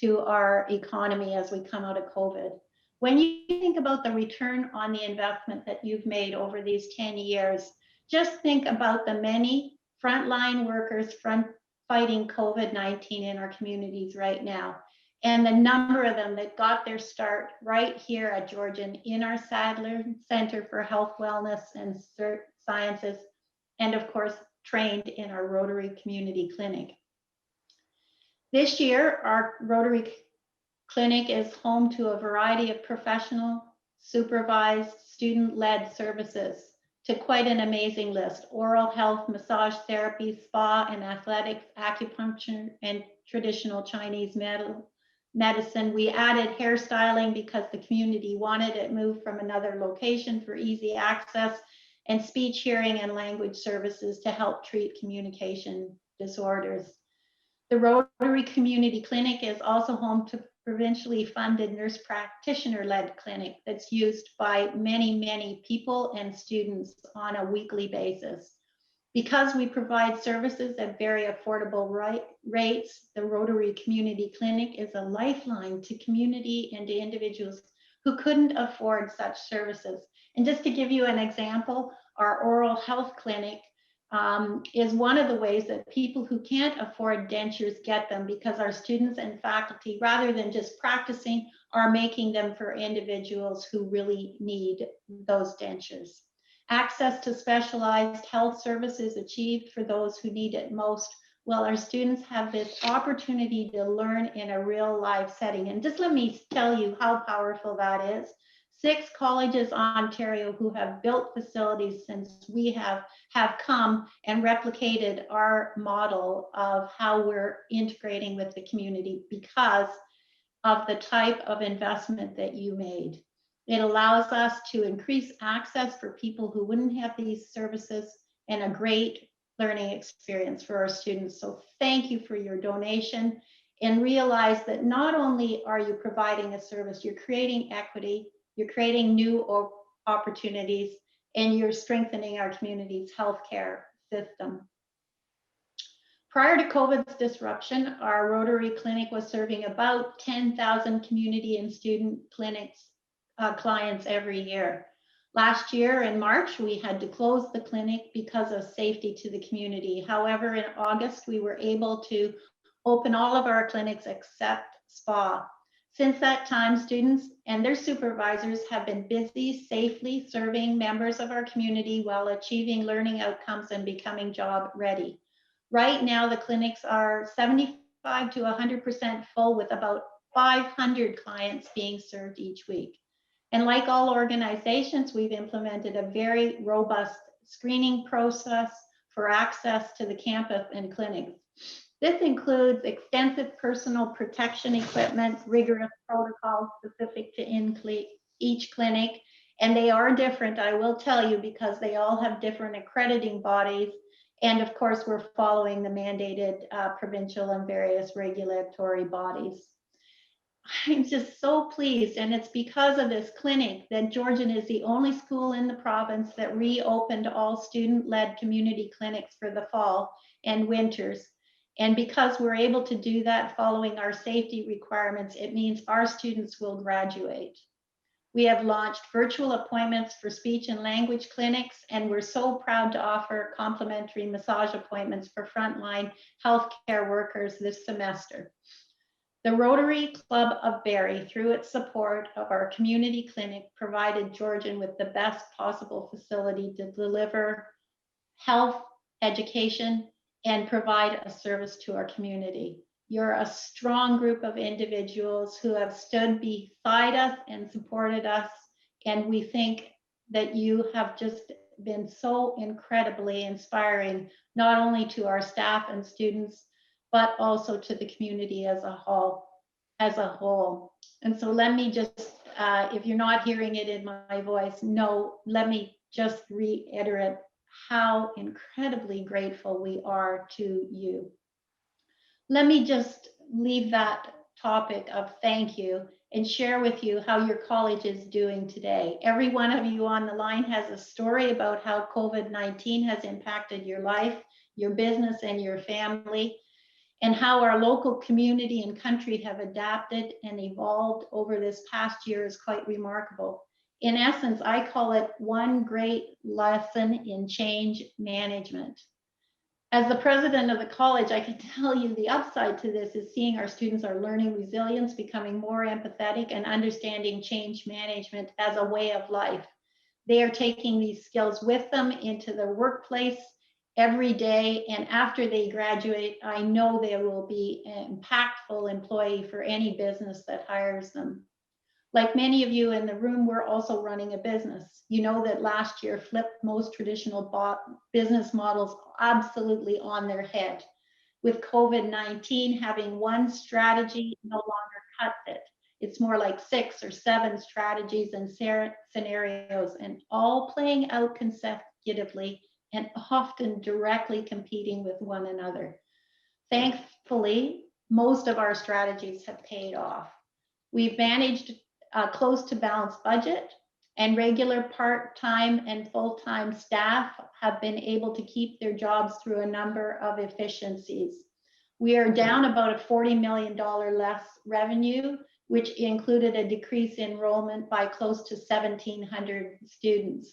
Speaker 21: to our economy as we come out of COVID. When you think about the return on the investment that you've made over these 10 years, just think about the many frontline workers fighting COVID-19 in our communities right now, and the number of them that got their start right here at Georgian in our Sadler Center for Health, Wellness, and Sciences, and of course, trained in our Rotary Community Clinic. This year, our Rotary Clinic is home to a variety of professional, supervised, student-led services to quite an amazing list: oral health, massage therapy, spa and athletics, acupuncture, and traditional Chinese medicine. We added hairstyling because the community wanted it moved from another location for easy access, and speech, hearing, and language services to help treat communication disorders. The Rotary Community Clinic is also home to provincially funded nurse practitioner-led clinic that's used by many, many people and students on a weekly basis. Because we provide services at very affordable rates, the Rotary Community Clinic is a lifeline to community and to individuals who couldn't afford such services. And just to give you an example, our oral health clinic is one of the ways that people who can't afford dentures get them, because our students and faculty, rather than just practicing, are making them for individuals who really need those dentures. Access to specialized health services achieved for those who need it most, while our students have this opportunity to learn in a real life setting. And just let me tell you how powerful that is. 6 colleges in Ontario who have built facilities since we have come and replicated our model of how we're integrating with the community because of the type of investment that you made. It allows us to increase access for people who wouldn't have these services and a great learning experience for our students. So thank you for your donation, and realize that not only are you providing a service, you're creating equity, you're creating new opportunities, and you're strengthening our community's healthcare system. Prior to COVID's disruption, our Rotary Clinic was serving about 10,000 community and student clinics clients every year. Last year in March, we had to close the clinic because of safety to the community. However, in August, we were able to open all of our clinics except spa. Since that time, students and their supervisors have been busy safely serving members of our community while achieving learning outcomes and becoming job ready. Right now, the clinics are 75 to 100% full, with about 500 clients being served each week. And like all organizations, we've implemented a very robust screening process for access to the campus and clinics. This includes extensive personal protection equipment, rigorous protocols specific to each clinic, and they are different, I will tell you, because they all have different accrediting bodies. And of course, we're following the mandated provincial and various regulatory bodies. I'm just so pleased, and it's because of this clinic that Georgian is the only school in the province that reopened all student-led community clinics for the fall and winters. And because we're able to do that following our safety requirements, it means our students will graduate. We have launched virtual appointments for speech and language clinics, and we're so proud to offer complimentary massage appointments for frontline healthcare workers this semester. The Rotary Club of Barrie, through its support of our community clinic, provided Georgian with the best possible facility to deliver health, education, and provide a service to our community. You're a strong group of individuals who have stood beside us and supported us, and we think that you have just been so incredibly inspiring, not only to our staff and students, but also to the community as a whole. And so let me just, if you're not hearing it in my voice, let me just reiterate how incredibly grateful we are to you. Let me just leave that topic of thank you and share with you how your college is doing today. Every one of you on the line has a story about how COVID-19 has impacted your life, your business, and your family, and how our local community and country have adapted and evolved over this past year is quite remarkable. In essence, I call it one great lesson in change management. As the president of the college, I can tell you the upside to this is seeing our students are learning resilience, becoming more empathetic, and understanding change management as a way of life. They are taking these skills with them into their workplace every day, and after they graduate, I know they will be an impactful employee for any business that hires them. Like many of you in the room, we're also running a business. You know that last year flipped most traditional business models absolutely on their head. With COVID-19, having one strategy no longer cuts it. It's more like 6 or 7 strategies and scenarios, and all playing out consecutively and often directly competing with one another. Thankfully, most of our strategies have paid off. We've managed close to balanced budget, and regular part-time and full-time staff have been able to keep their jobs through a number of efficiencies. We are down about a $40 million less revenue, which included a decrease in enrollment by close to 1,700 students.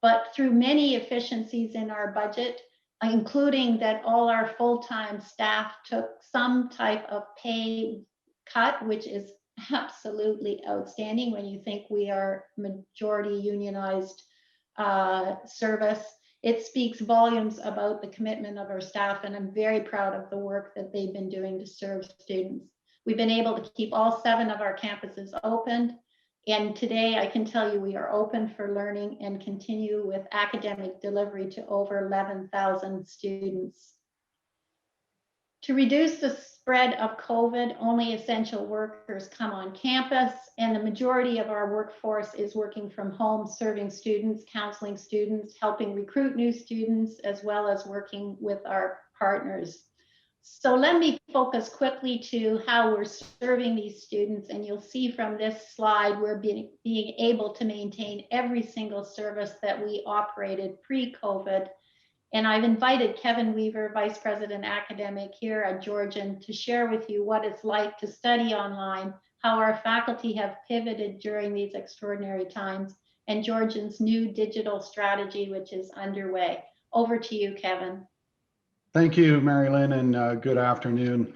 Speaker 21: But through many efficiencies in our budget, including that all our full-time staff took some type of pay cut, which is absolutely outstanding when you think we are majority unionized service. It speaks volumes about the commitment of our staff, and I'm very proud of the work that they've been doing to serve students. We've been able to keep all 7 of our campuses open, and today I can tell you we are open for learning and continue with academic delivery to over 11,000 students. To reduce the spread of COVID, only essential workers come on campus, and the majority of our workforce is working from home, serving students, counseling students, helping recruit new students, as well as working with our partners. So let me focus quickly to how we're serving these students, and you'll see from this slide we're being able to maintain every single service that we operated pre-COVID. And I've invited Kevin Weaver, Vice President Academic here at Georgian, to share with you what it's like to study online, how our faculty have pivoted during these extraordinary times, and Georgian's new digital strategy, which is underway. Over to you, Kevin.
Speaker 2: Thank you, Mary Lynn, and good afternoon.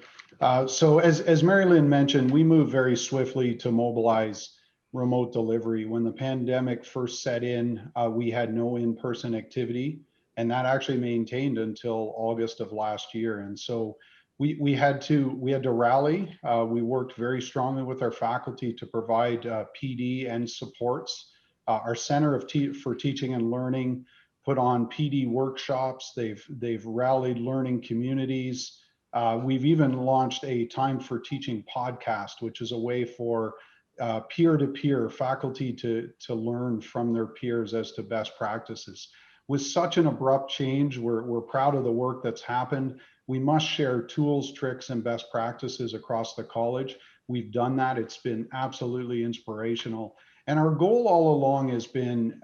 Speaker 2: So as Mary Lynn mentioned, we moved very swiftly to mobilize remote delivery. When the pandemic first set in, we had no in-person activity, and that actually maintained until August of last year. And so we had to rally. We worked very strongly with our faculty to provide PD and supports. Our Center for Teaching and Learning put on PD workshops. They've rallied learning communities. We've even launched a Time for Teaching podcast, which is a way for peer-to-peer faculty to learn from their peers as to best practices. With such an abrupt change, we're proud of the work that's happened. We must share tools, tricks, and best practices across the college, we've done that. It's been absolutely inspirational. And our goal all along has been,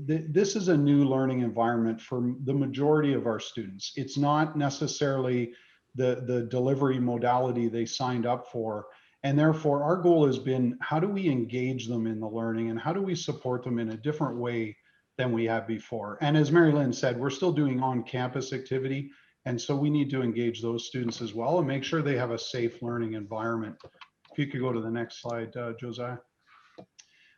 Speaker 2: this is a new learning environment for the majority of our students. It's not necessarily the delivery modality they signed up for. And therefore, our goal has been, how do we engage them in the learning and how do we support them in a different way than we have before? And as Mary Lynn said, we're still doing on-campus activity. And so we need to engage those students as well and make sure they have a safe learning environment. If you could go to the next slide, Josiah.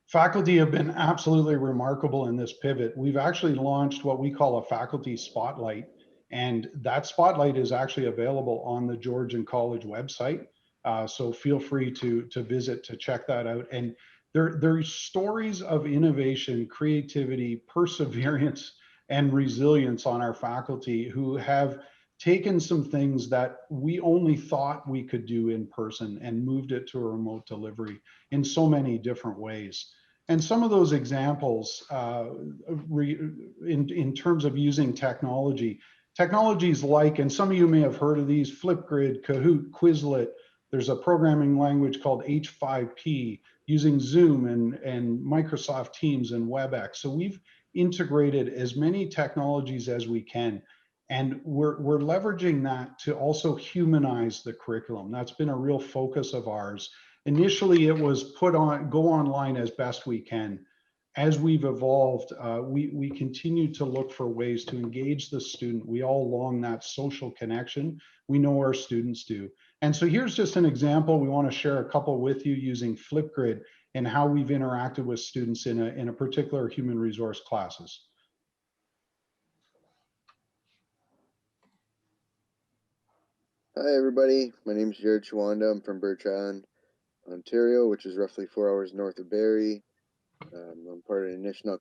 Speaker 2: Faculty have been absolutely remarkable in this pivot. We've actually launched what we call a faculty spotlight, and that spotlight is actually available on the Georgian College website. So feel free to visit to check that out. And there's stories of innovation, creativity, perseverance, and resilience on our faculty who have taken some things that we only thought we could do in person and moved it to a remote delivery in so many different ways. And some of those examples in terms of using technologies like, and some of you may have heard of these, Flipgrid, Kahoot, Quizlet. There's a programming language called H5P, using Zoom and Microsoft Teams and WebEx. So we've integrated as many technologies as we can. And we're leveraging that to also humanize the curriculum. That's been a real focus of ours. Initially, it was go online as best we can. As we've evolved, we continue to look for ways to engage the student. We all long that social connection. We know our students do. And so here's just an example. We want to share a couple with you using Flipgrid and how we've interacted with students in a particular human resource classes.
Speaker 3: Hi everybody, my name is Jared Chawanda. I'm from Birch Island, Ontario, which is roughly 4 hours north of Barrie. I'm part of the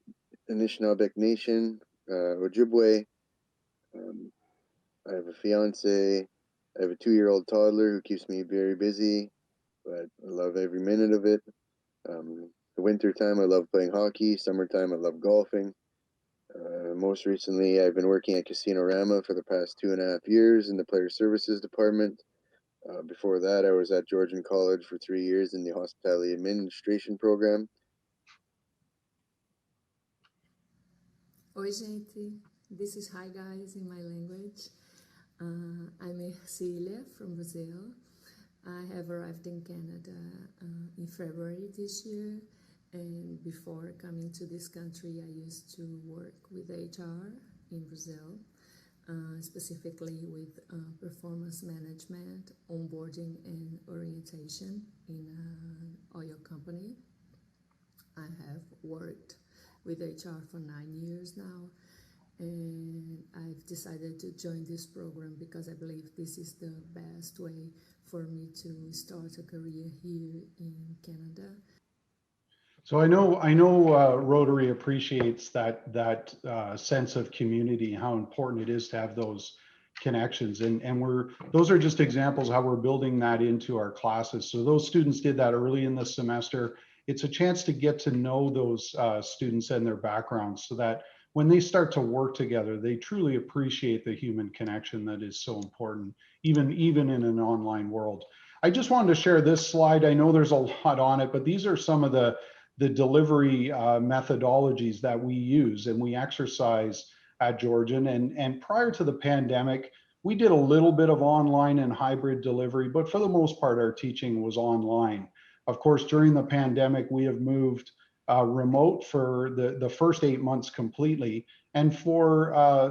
Speaker 3: Anishinaabe Nation, Ojibwe. I have a fiance. I have a 2-year-old toddler who keeps me very busy, but I love every minute of it. The winter time, I love playing hockey. Summertime, I love golfing. Most recently, I've been working at Casino-Rama for the past 2.5 years in the Player Services Department. Before that, I was at Georgian College for 3 years in the Hospitality Administration program.
Speaker 22: Oi, gente. This is hi guys in my language. I'm Ercília from Brazil. I have arrived in Canada in February this year. And before coming to this country, I used to work with HR in Brazil, specifically with performance management, onboarding, and orientation in an oil company. I have worked with HR for 9 years now, and I've decided to join this program because I believe this is the best way for me to start a career here in Canada.
Speaker 2: So I know Rotary appreciates that sense of community, how important it is to have those connections, and those are just examples how we're building that into our classes. So those students did that early in the semester. It's a chance to get to know those students and their backgrounds so that when they start to work together, they truly appreciate the human connection that is so important, even in an online world. I just wanted to share this slide. I know there's a lot on it, but these are some of the delivery methodologies that we use and we exercise at Georgian. And prior to the pandemic, we did a little bit of online and hybrid delivery, but for the most part, our teaching was online. Of course, during the pandemic, we have moved remote for the first 8 months completely. And for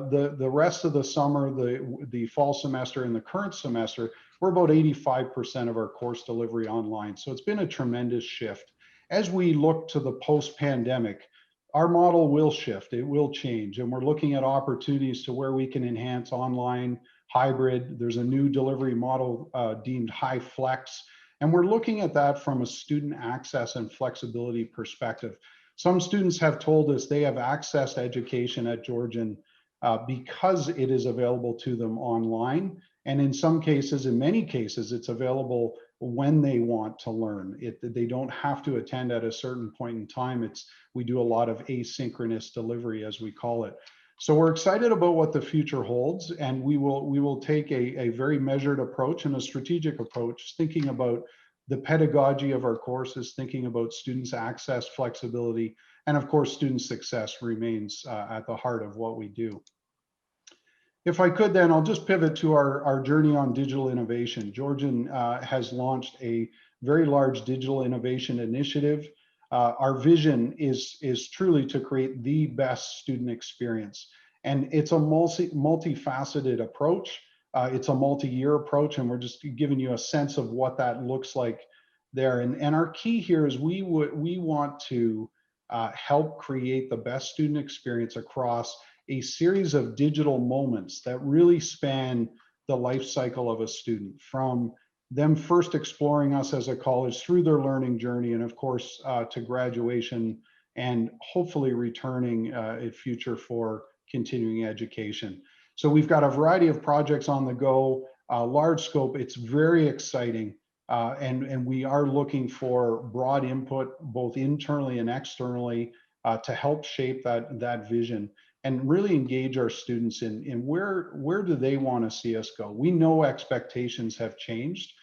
Speaker 2: the rest of the summer, the fall semester and the current semester, we're about 85% of our course delivery online. So it's been a tremendous shift. As we look to the post-pandemic, our model will shift, it will change, and we're looking at opportunities to where we can enhance online, hybrid. There's a new delivery model deemed high flex, and we're looking at that from a student access and flexibility perspective. Some students have told us they have accessed education at Georgian because it is available to them online. And in some cases, in many cases, it's available when they want to learn. They don't have to attend at a certain point in time. We do a lot of asynchronous delivery, as we call it. So we're excited about what the future holds, and we will take a very measured approach and a strategic approach, thinking about the pedagogy of our courses, thinking about students' access, flexibility, and of course, student success remains at the heart of what we do. If I could, then I'll just pivot to our journey on digital innovation. Georgian has launched a very large digital innovation initiative. Our vision is truly to create the best student experience. And it's a multifaceted approach. It's a multi-year approach, and we're just giving you a sense of what that looks like there. And our key here is we want to help create the best student experience across a series of digital moments that really span the life cycle of a student, from them first exploring us as a college through their learning journey, and of course to graduation, and hopefully returning in future for continuing education. So we've got a variety of projects on the go, large scope. It's very exciting. And we are looking for broad input, both internally and externally, to help shape that vision and really engage our students in where do they want to see us go. We know expectations have changed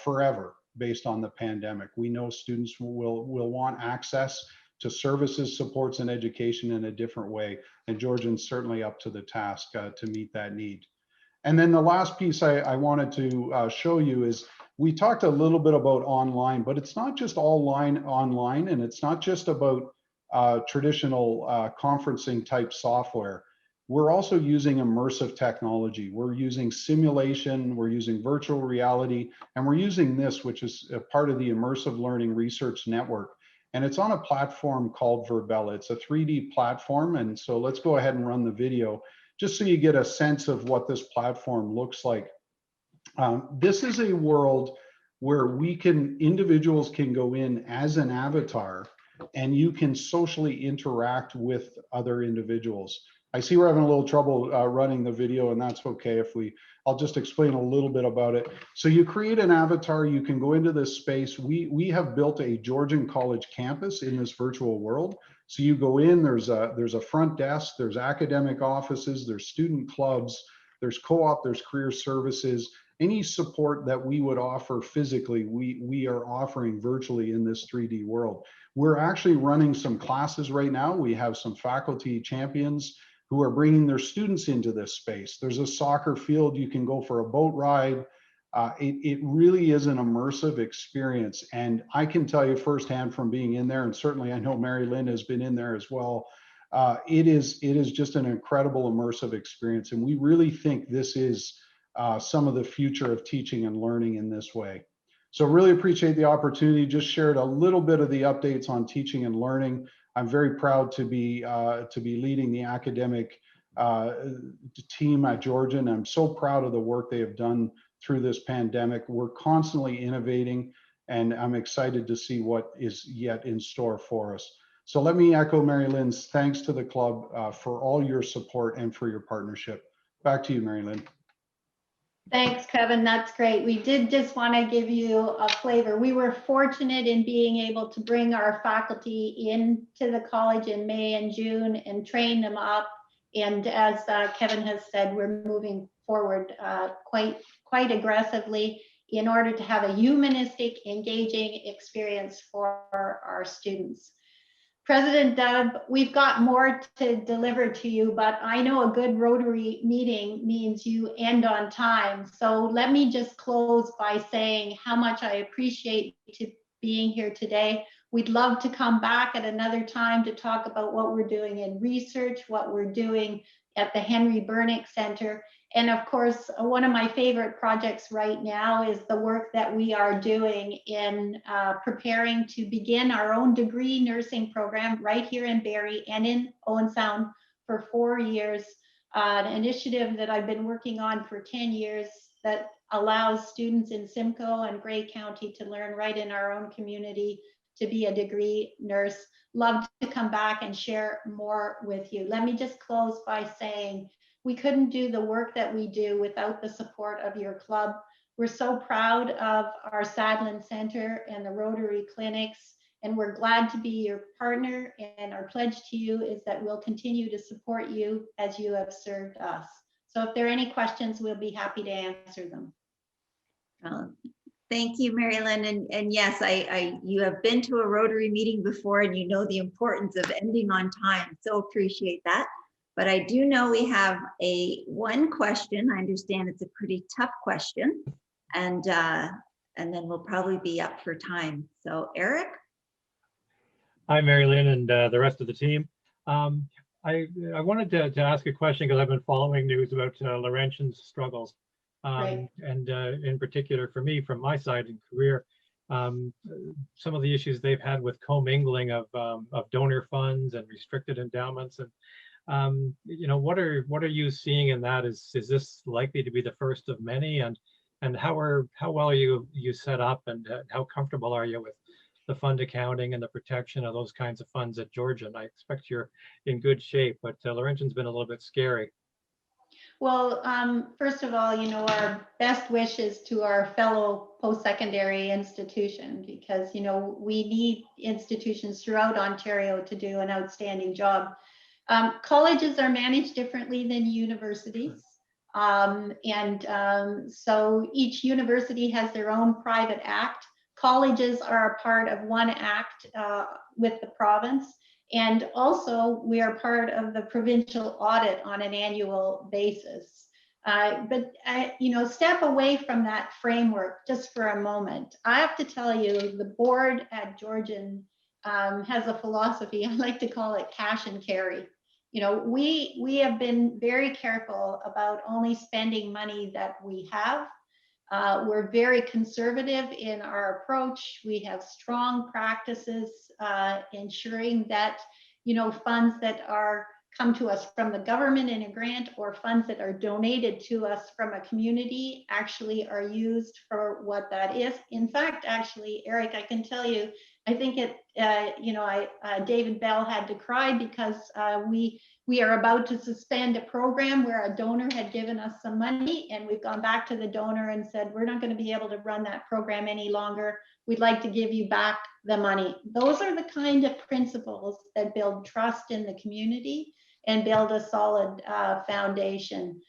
Speaker 2: forever based on the pandemic. We know students will want access to services, supports, and education in a different way. And Georgian's certainly up to the task to meet that need. And then the last piece I wanted to show you is we talked a little bit about online, but it's not just all online, and it's not just about traditional conferencing type software. We're also using immersive technology. We're using simulation, we're using virtual reality, and we're using this, which is a part of the Immersive Learning Research Network. And it's on a platform called Verbella. It's a 3D platform. And so let's go ahead and run the video just so you get a sense of what this platform looks like. This is a world where individuals can go in as an avatar, and you can socially interact with other individuals. I see we're having a little trouble running the video, and that's okay I'll just explain a little bit about it. So you create an avatar, you can go into this space. We have built a Georgian College campus in this virtual world. So you go in, there's a front desk, there's academic offices, there's student clubs, there's co-op, there's career services. Any support that we would offer physically, we are offering virtually in this 3D world. We're actually running some classes right now. We have some faculty champions who are bringing their students into this space. There's a soccer field, you can go for a boat ride. It really is an immersive experience. And I can tell you firsthand from being in there, and certainly I know Mary Lynn has been in there as well, it is just an incredible immersive experience. And we really think this is some of the future of teaching and learning in this way. So really appreciate the opportunity. Just shared a little bit of the updates on teaching and learning. I'm very proud to be leading the academic team at Georgian. I'm so proud of the work they have done through this pandemic. We're constantly innovating, and I'm excited to see what is yet in store for us. So let me echo Mary Lynn's thanks to the club for all your support and for your partnership. Back to you, Mary Lynn.
Speaker 21: Thanks, Kevin. That's great. We did just want to give you a flavor. We were fortunate in being able to bring our faculty into the college in May and June and train them up. And as Kevin has said, we're moving forward quite aggressively in order to have a humanistic, engaging experience for our students. President Dub, we've got more to deliver to you, but I know a good Rotary meeting means you end on time. So let me just close by saying how much I appreciate being here today. We'd love to come back at another time to talk about what we're doing in research, what we're doing at the Henry Bernick Center. And of course, one of my favorite projects right now is the work that we are doing in preparing to begin our own degree nursing program right here in Barrie and in Owen Sound for 4 years. An initiative that I've been working on for 10 years that allows students in Simcoe and Grey County to learn right in our own community to be a degree nurse. Love to come back and share more with you. Let me just close by saying we couldn't do the work that we do without the support of your club. We're so proud of our Sadlin Center and the Rotary clinics, and we're glad to be your partner. And our pledge to you is that we'll continue to support you as you have served us. So if there are any questions, we'll be happy to answer them.
Speaker 1: Thank you, Mary Lynn. And yes, you have been to a Rotary meeting before and you know the importance of ending on time. So appreciate that. But I do know we have one question. I understand it's a pretty tough question. And then we'll probably be up for time. So Eric?
Speaker 8: Hi, Mary Lynn and the rest of the team. I wanted to ask a question because I've been following news about Laurentian's struggles.
Speaker 21: Right.
Speaker 8: And in particular for me, from my side in career, some of the issues they've had with commingling of donor funds and restricted endowments. And you know, what are you seeing in that? Is this likely to be the first of many? And how well are you set up, and how comfortable are you with the fund accounting and the protection of those kinds of funds at Georgian? I expect you're in good shape, but Laurentian's been a little bit scary.
Speaker 21: Well, first of all, you know, our best wishes to our fellow post-secondary institution, because, you know, we need institutions throughout Ontario to do an outstanding job. Colleges are managed differently than universities. So each university has their own private act. Colleges are a part of one act with the province. And also we are part of the provincial audit on an annual basis. You know, step away from that framework just for a moment. I have to tell you, the board at Georgian has a philosophy, I like to call it cash and carry. You know, we have been very careful about only spending money that we have. We're very conservative in our approach. We have strong practices ensuring that, you know, funds that come to us from the government in a grant, or funds that are donated to us from a community, actually are used for what that is. In fact, actually, Eric, I can tell you, I think you know, David Bell had to cry because we are about to suspend a program where a donor had given us some money, and we've gone back to the donor and said, we're not going to be able to run that program any longer. We'd like to give you back the money. Those are the kind of principles that build trust in the community and build a solid foundation.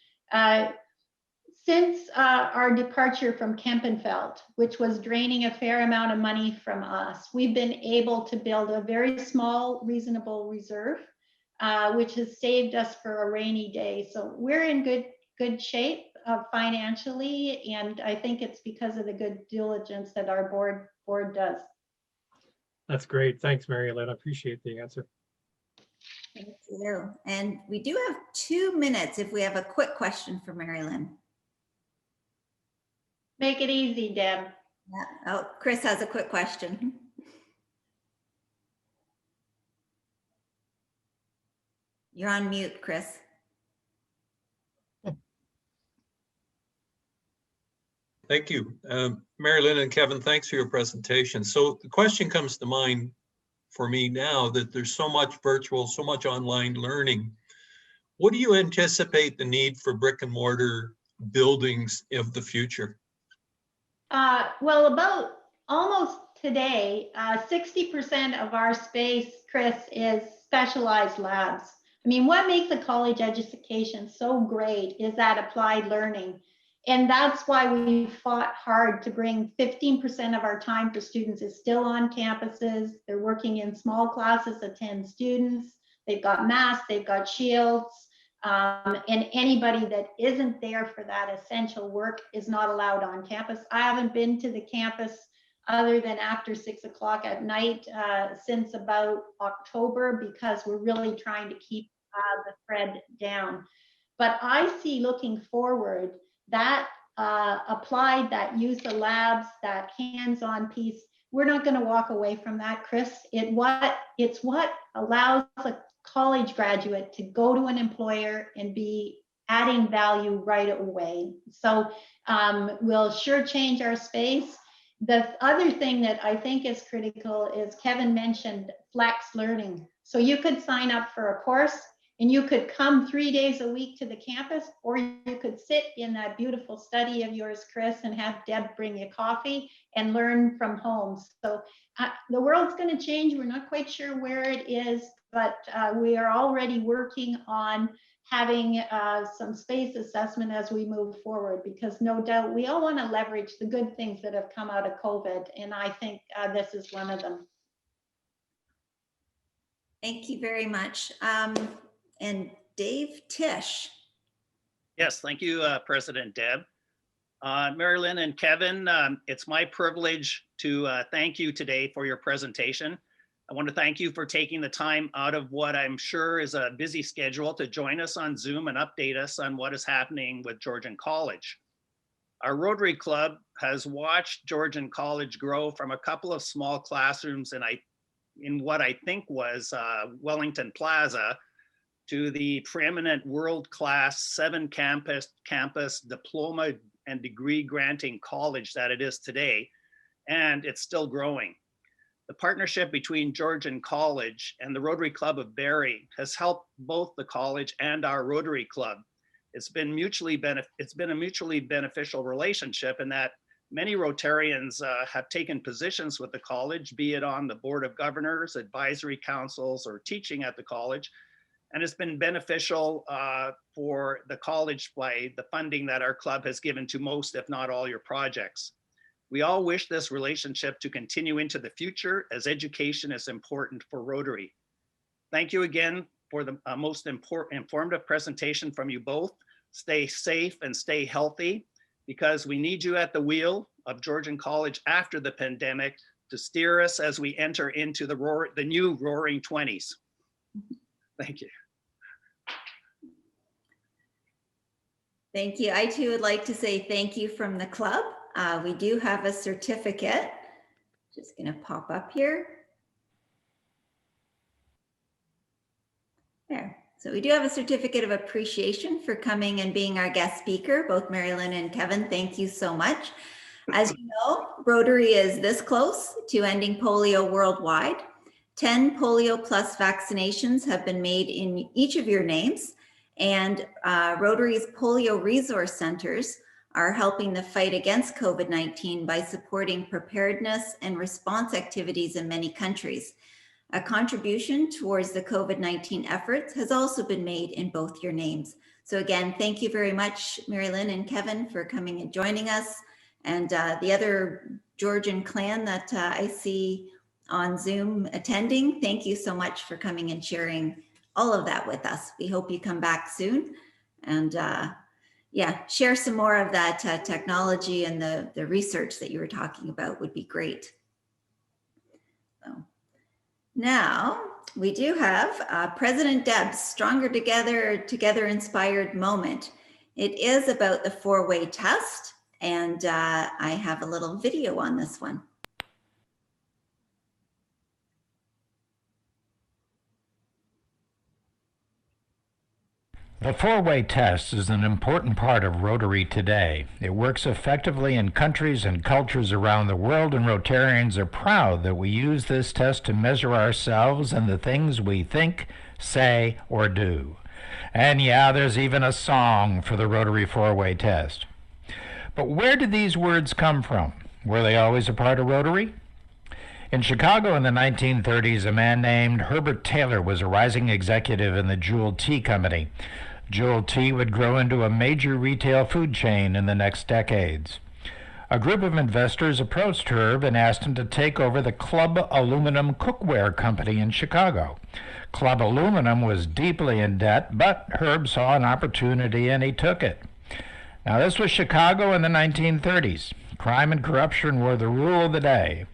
Speaker 21: Since our departure from Kempenfeld, which was draining a fair amount of money from us, we've been able to build a very small, reasonable reserve, which has saved us for a rainy day. So we're in good shape financially, and I think it's because of the good diligence that our board does.
Speaker 8: That's great. Thanks, Mary Lynn. I appreciate the answer.
Speaker 1: Thank you. And we do have 2 minutes if we have a quick question for Mary Lynn.
Speaker 21: Make it easy, Deb.
Speaker 1: Yeah. Oh, Chris has a quick question. You're on mute, Chris.
Speaker 18: Thank you. Mary Lynn and Kevin, thanks for your presentation. So the question comes to mind for me now that there's so much virtual, so much online learning. What do you anticipate the need for brick and mortar buildings of the future?
Speaker 21: Well, about almost today, 60% of our space, Chris, is specialized labs. I mean, what makes a college education so great is that applied learning. And that's why we fought hard to bring 15% of our time for students is still on campuses. They're working in small classes of 10 students. They've got masks, they've got shields. And anybody that isn't there for that essential work is not allowed on campus. I haven't been to the campus other than after 6 o'clock at night since about October, because we're really trying to keep the thread down. But I see looking forward that applied, that use of labs, that hands-on piece, we're not going to walk away from that, Chris. It's what allows a college graduate to go to an employer and be adding value right away. So we'll sure change our space. The other thing that I think is critical is Kevin mentioned flex learning. So you could sign up for a course and you could come 3 days a week to the campus, or you could sit in that beautiful study of yours, Chris, and have Deb bring you coffee and learn from home. So the world's going to change. We're not quite sure where it is, but we are already working on having some space assessment as we move forward, because no doubt we all want to leverage the good things that have come out of COVID. And I think this is one of them.
Speaker 1: Thank you very much. And Dave Tisch.
Speaker 4: Yes, thank you, President Deb. Mary Lynn and Kevin, it's my privilege to thank you today for your presentation. I want to thank you for taking the time out of what I'm sure is a busy schedule to join us on Zoom and update us on what is happening with Georgian College. Our Rotary Club has watched Georgian College grow from a couple of small classrooms in what I think was Wellington Plaza to the preeminent world-class 7-campus diploma and degree granting college that it is today, and it's still growing. The partnership between Georgian College and the Rotary Club of Barrie has helped both the college and our Rotary Club. It's been a mutually beneficial relationship in that many Rotarians have taken positions with the college, be it on the Board of Governors, advisory councils, or teaching at the college. And it's been beneficial for the college by the funding that our club has given to most, if not all, your projects. We all wish this relationship to continue into the future, as education is important for Rotary. Thank you again for the most informative presentation from you both. Stay safe and stay healthy, because we need you at the wheel of Georgian College after the pandemic to steer us as we enter into the new roaring 20s. Thank you.
Speaker 1: Thank you. I too would like to say thank you from the club. We do have a certificate. Just going to pop up here. There. So we do have a certificate of appreciation for coming and being our guest speaker, both Mary Lynn and Kevin. Thank you so much. As you know, Rotary is this close to ending polio worldwide. 10 polio plus vaccinations have been made in each of your names, and Rotary's polio resource centers are helping the fight against COVID-19 by supporting preparedness and response activities in many countries. A contribution towards the COVID-19 efforts has also been made in both your names. So again, thank you very much, Mary Lynn and Kevin, for coming and joining us. And the other Georgian clan that I see on Zoom attending, thank you so much for coming and sharing all of that with us. We hope you come back soon and yeah, share some more of that technology and the research that you were talking about would be great. So now we do have President Deb's Stronger Together Inspired Moment. It is about the 4-way test, and I have a little video on this one.
Speaker 7: The 4-way test is an important part of Rotary today. It works effectively in countries and cultures around the world, and Rotarians are proud that we use this test to measure ourselves and the things we think, say, or do. And yeah, there's even a song for the Rotary 4-way test. But where did these words come from? Were they always a part of Rotary? In Chicago in the 1930s, a man named Herbert Taylor was a rising executive in the Jewel Tea Company. Jewel Tea would grow into a major retail food chain in the next decades. A group of investors approached Herb and asked him to take over the Club Aluminum Cookware Company in Chicago. Club Aluminum was deeply in debt, but Herb saw an opportunity and he took it. Now, this was Chicago in the 1930s. Crime and corruption were the rule of the day.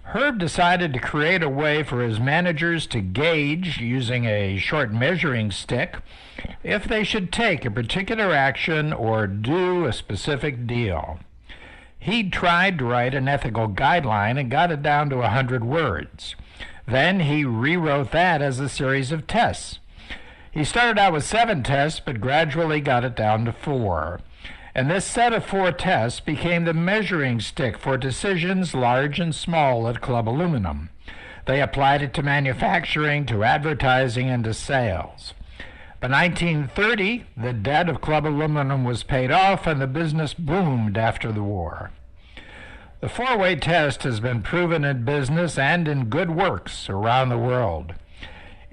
Speaker 7: Herb decided to create a way for his managers to gauge, using a short measuring stick, if they should take a particular action or do a specific deal. He tried to write an ethical guideline and got it down to 100 words. Then he rewrote that as a series of tests. He started out with 7 tests, but gradually got it down to 4. And this set of 4 tests became the measuring stick for decisions large and small at Club Aluminum. They applied it to manufacturing, to advertising, and to sales. By 1930, the debt of Club Aluminum was paid off and the business boomed after the war. The 4-way test has been proven in business and in good works around the world.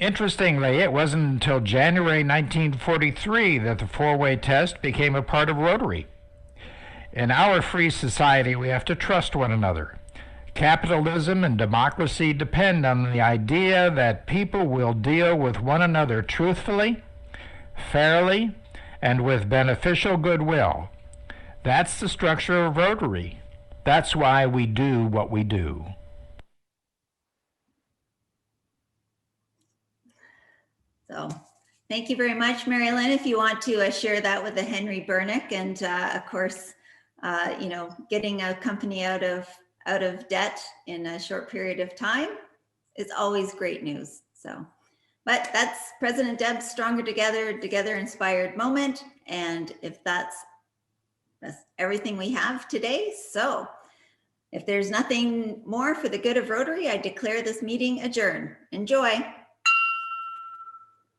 Speaker 7: Interestingly, it wasn't until January 1943 that the four-way test became a part of Rotary. In our free society, we have to trust one another. Capitalism and democracy depend on the idea that people will deal with one another truthfully, fairly, and with beneficial goodwill. That's the structure of Rotary. That's why we do what we do.
Speaker 1: So thank you very much, Mary Lynn. If you want to share that with the Henry Bernick, and of course, you know, getting a company out of debt in a short period of time is always great news. So, but that's President Deb's Stronger Together, Together Inspired moment. And if that's everything we have today. So if there's nothing more for the good of Rotary, I declare this meeting adjourned. Enjoy.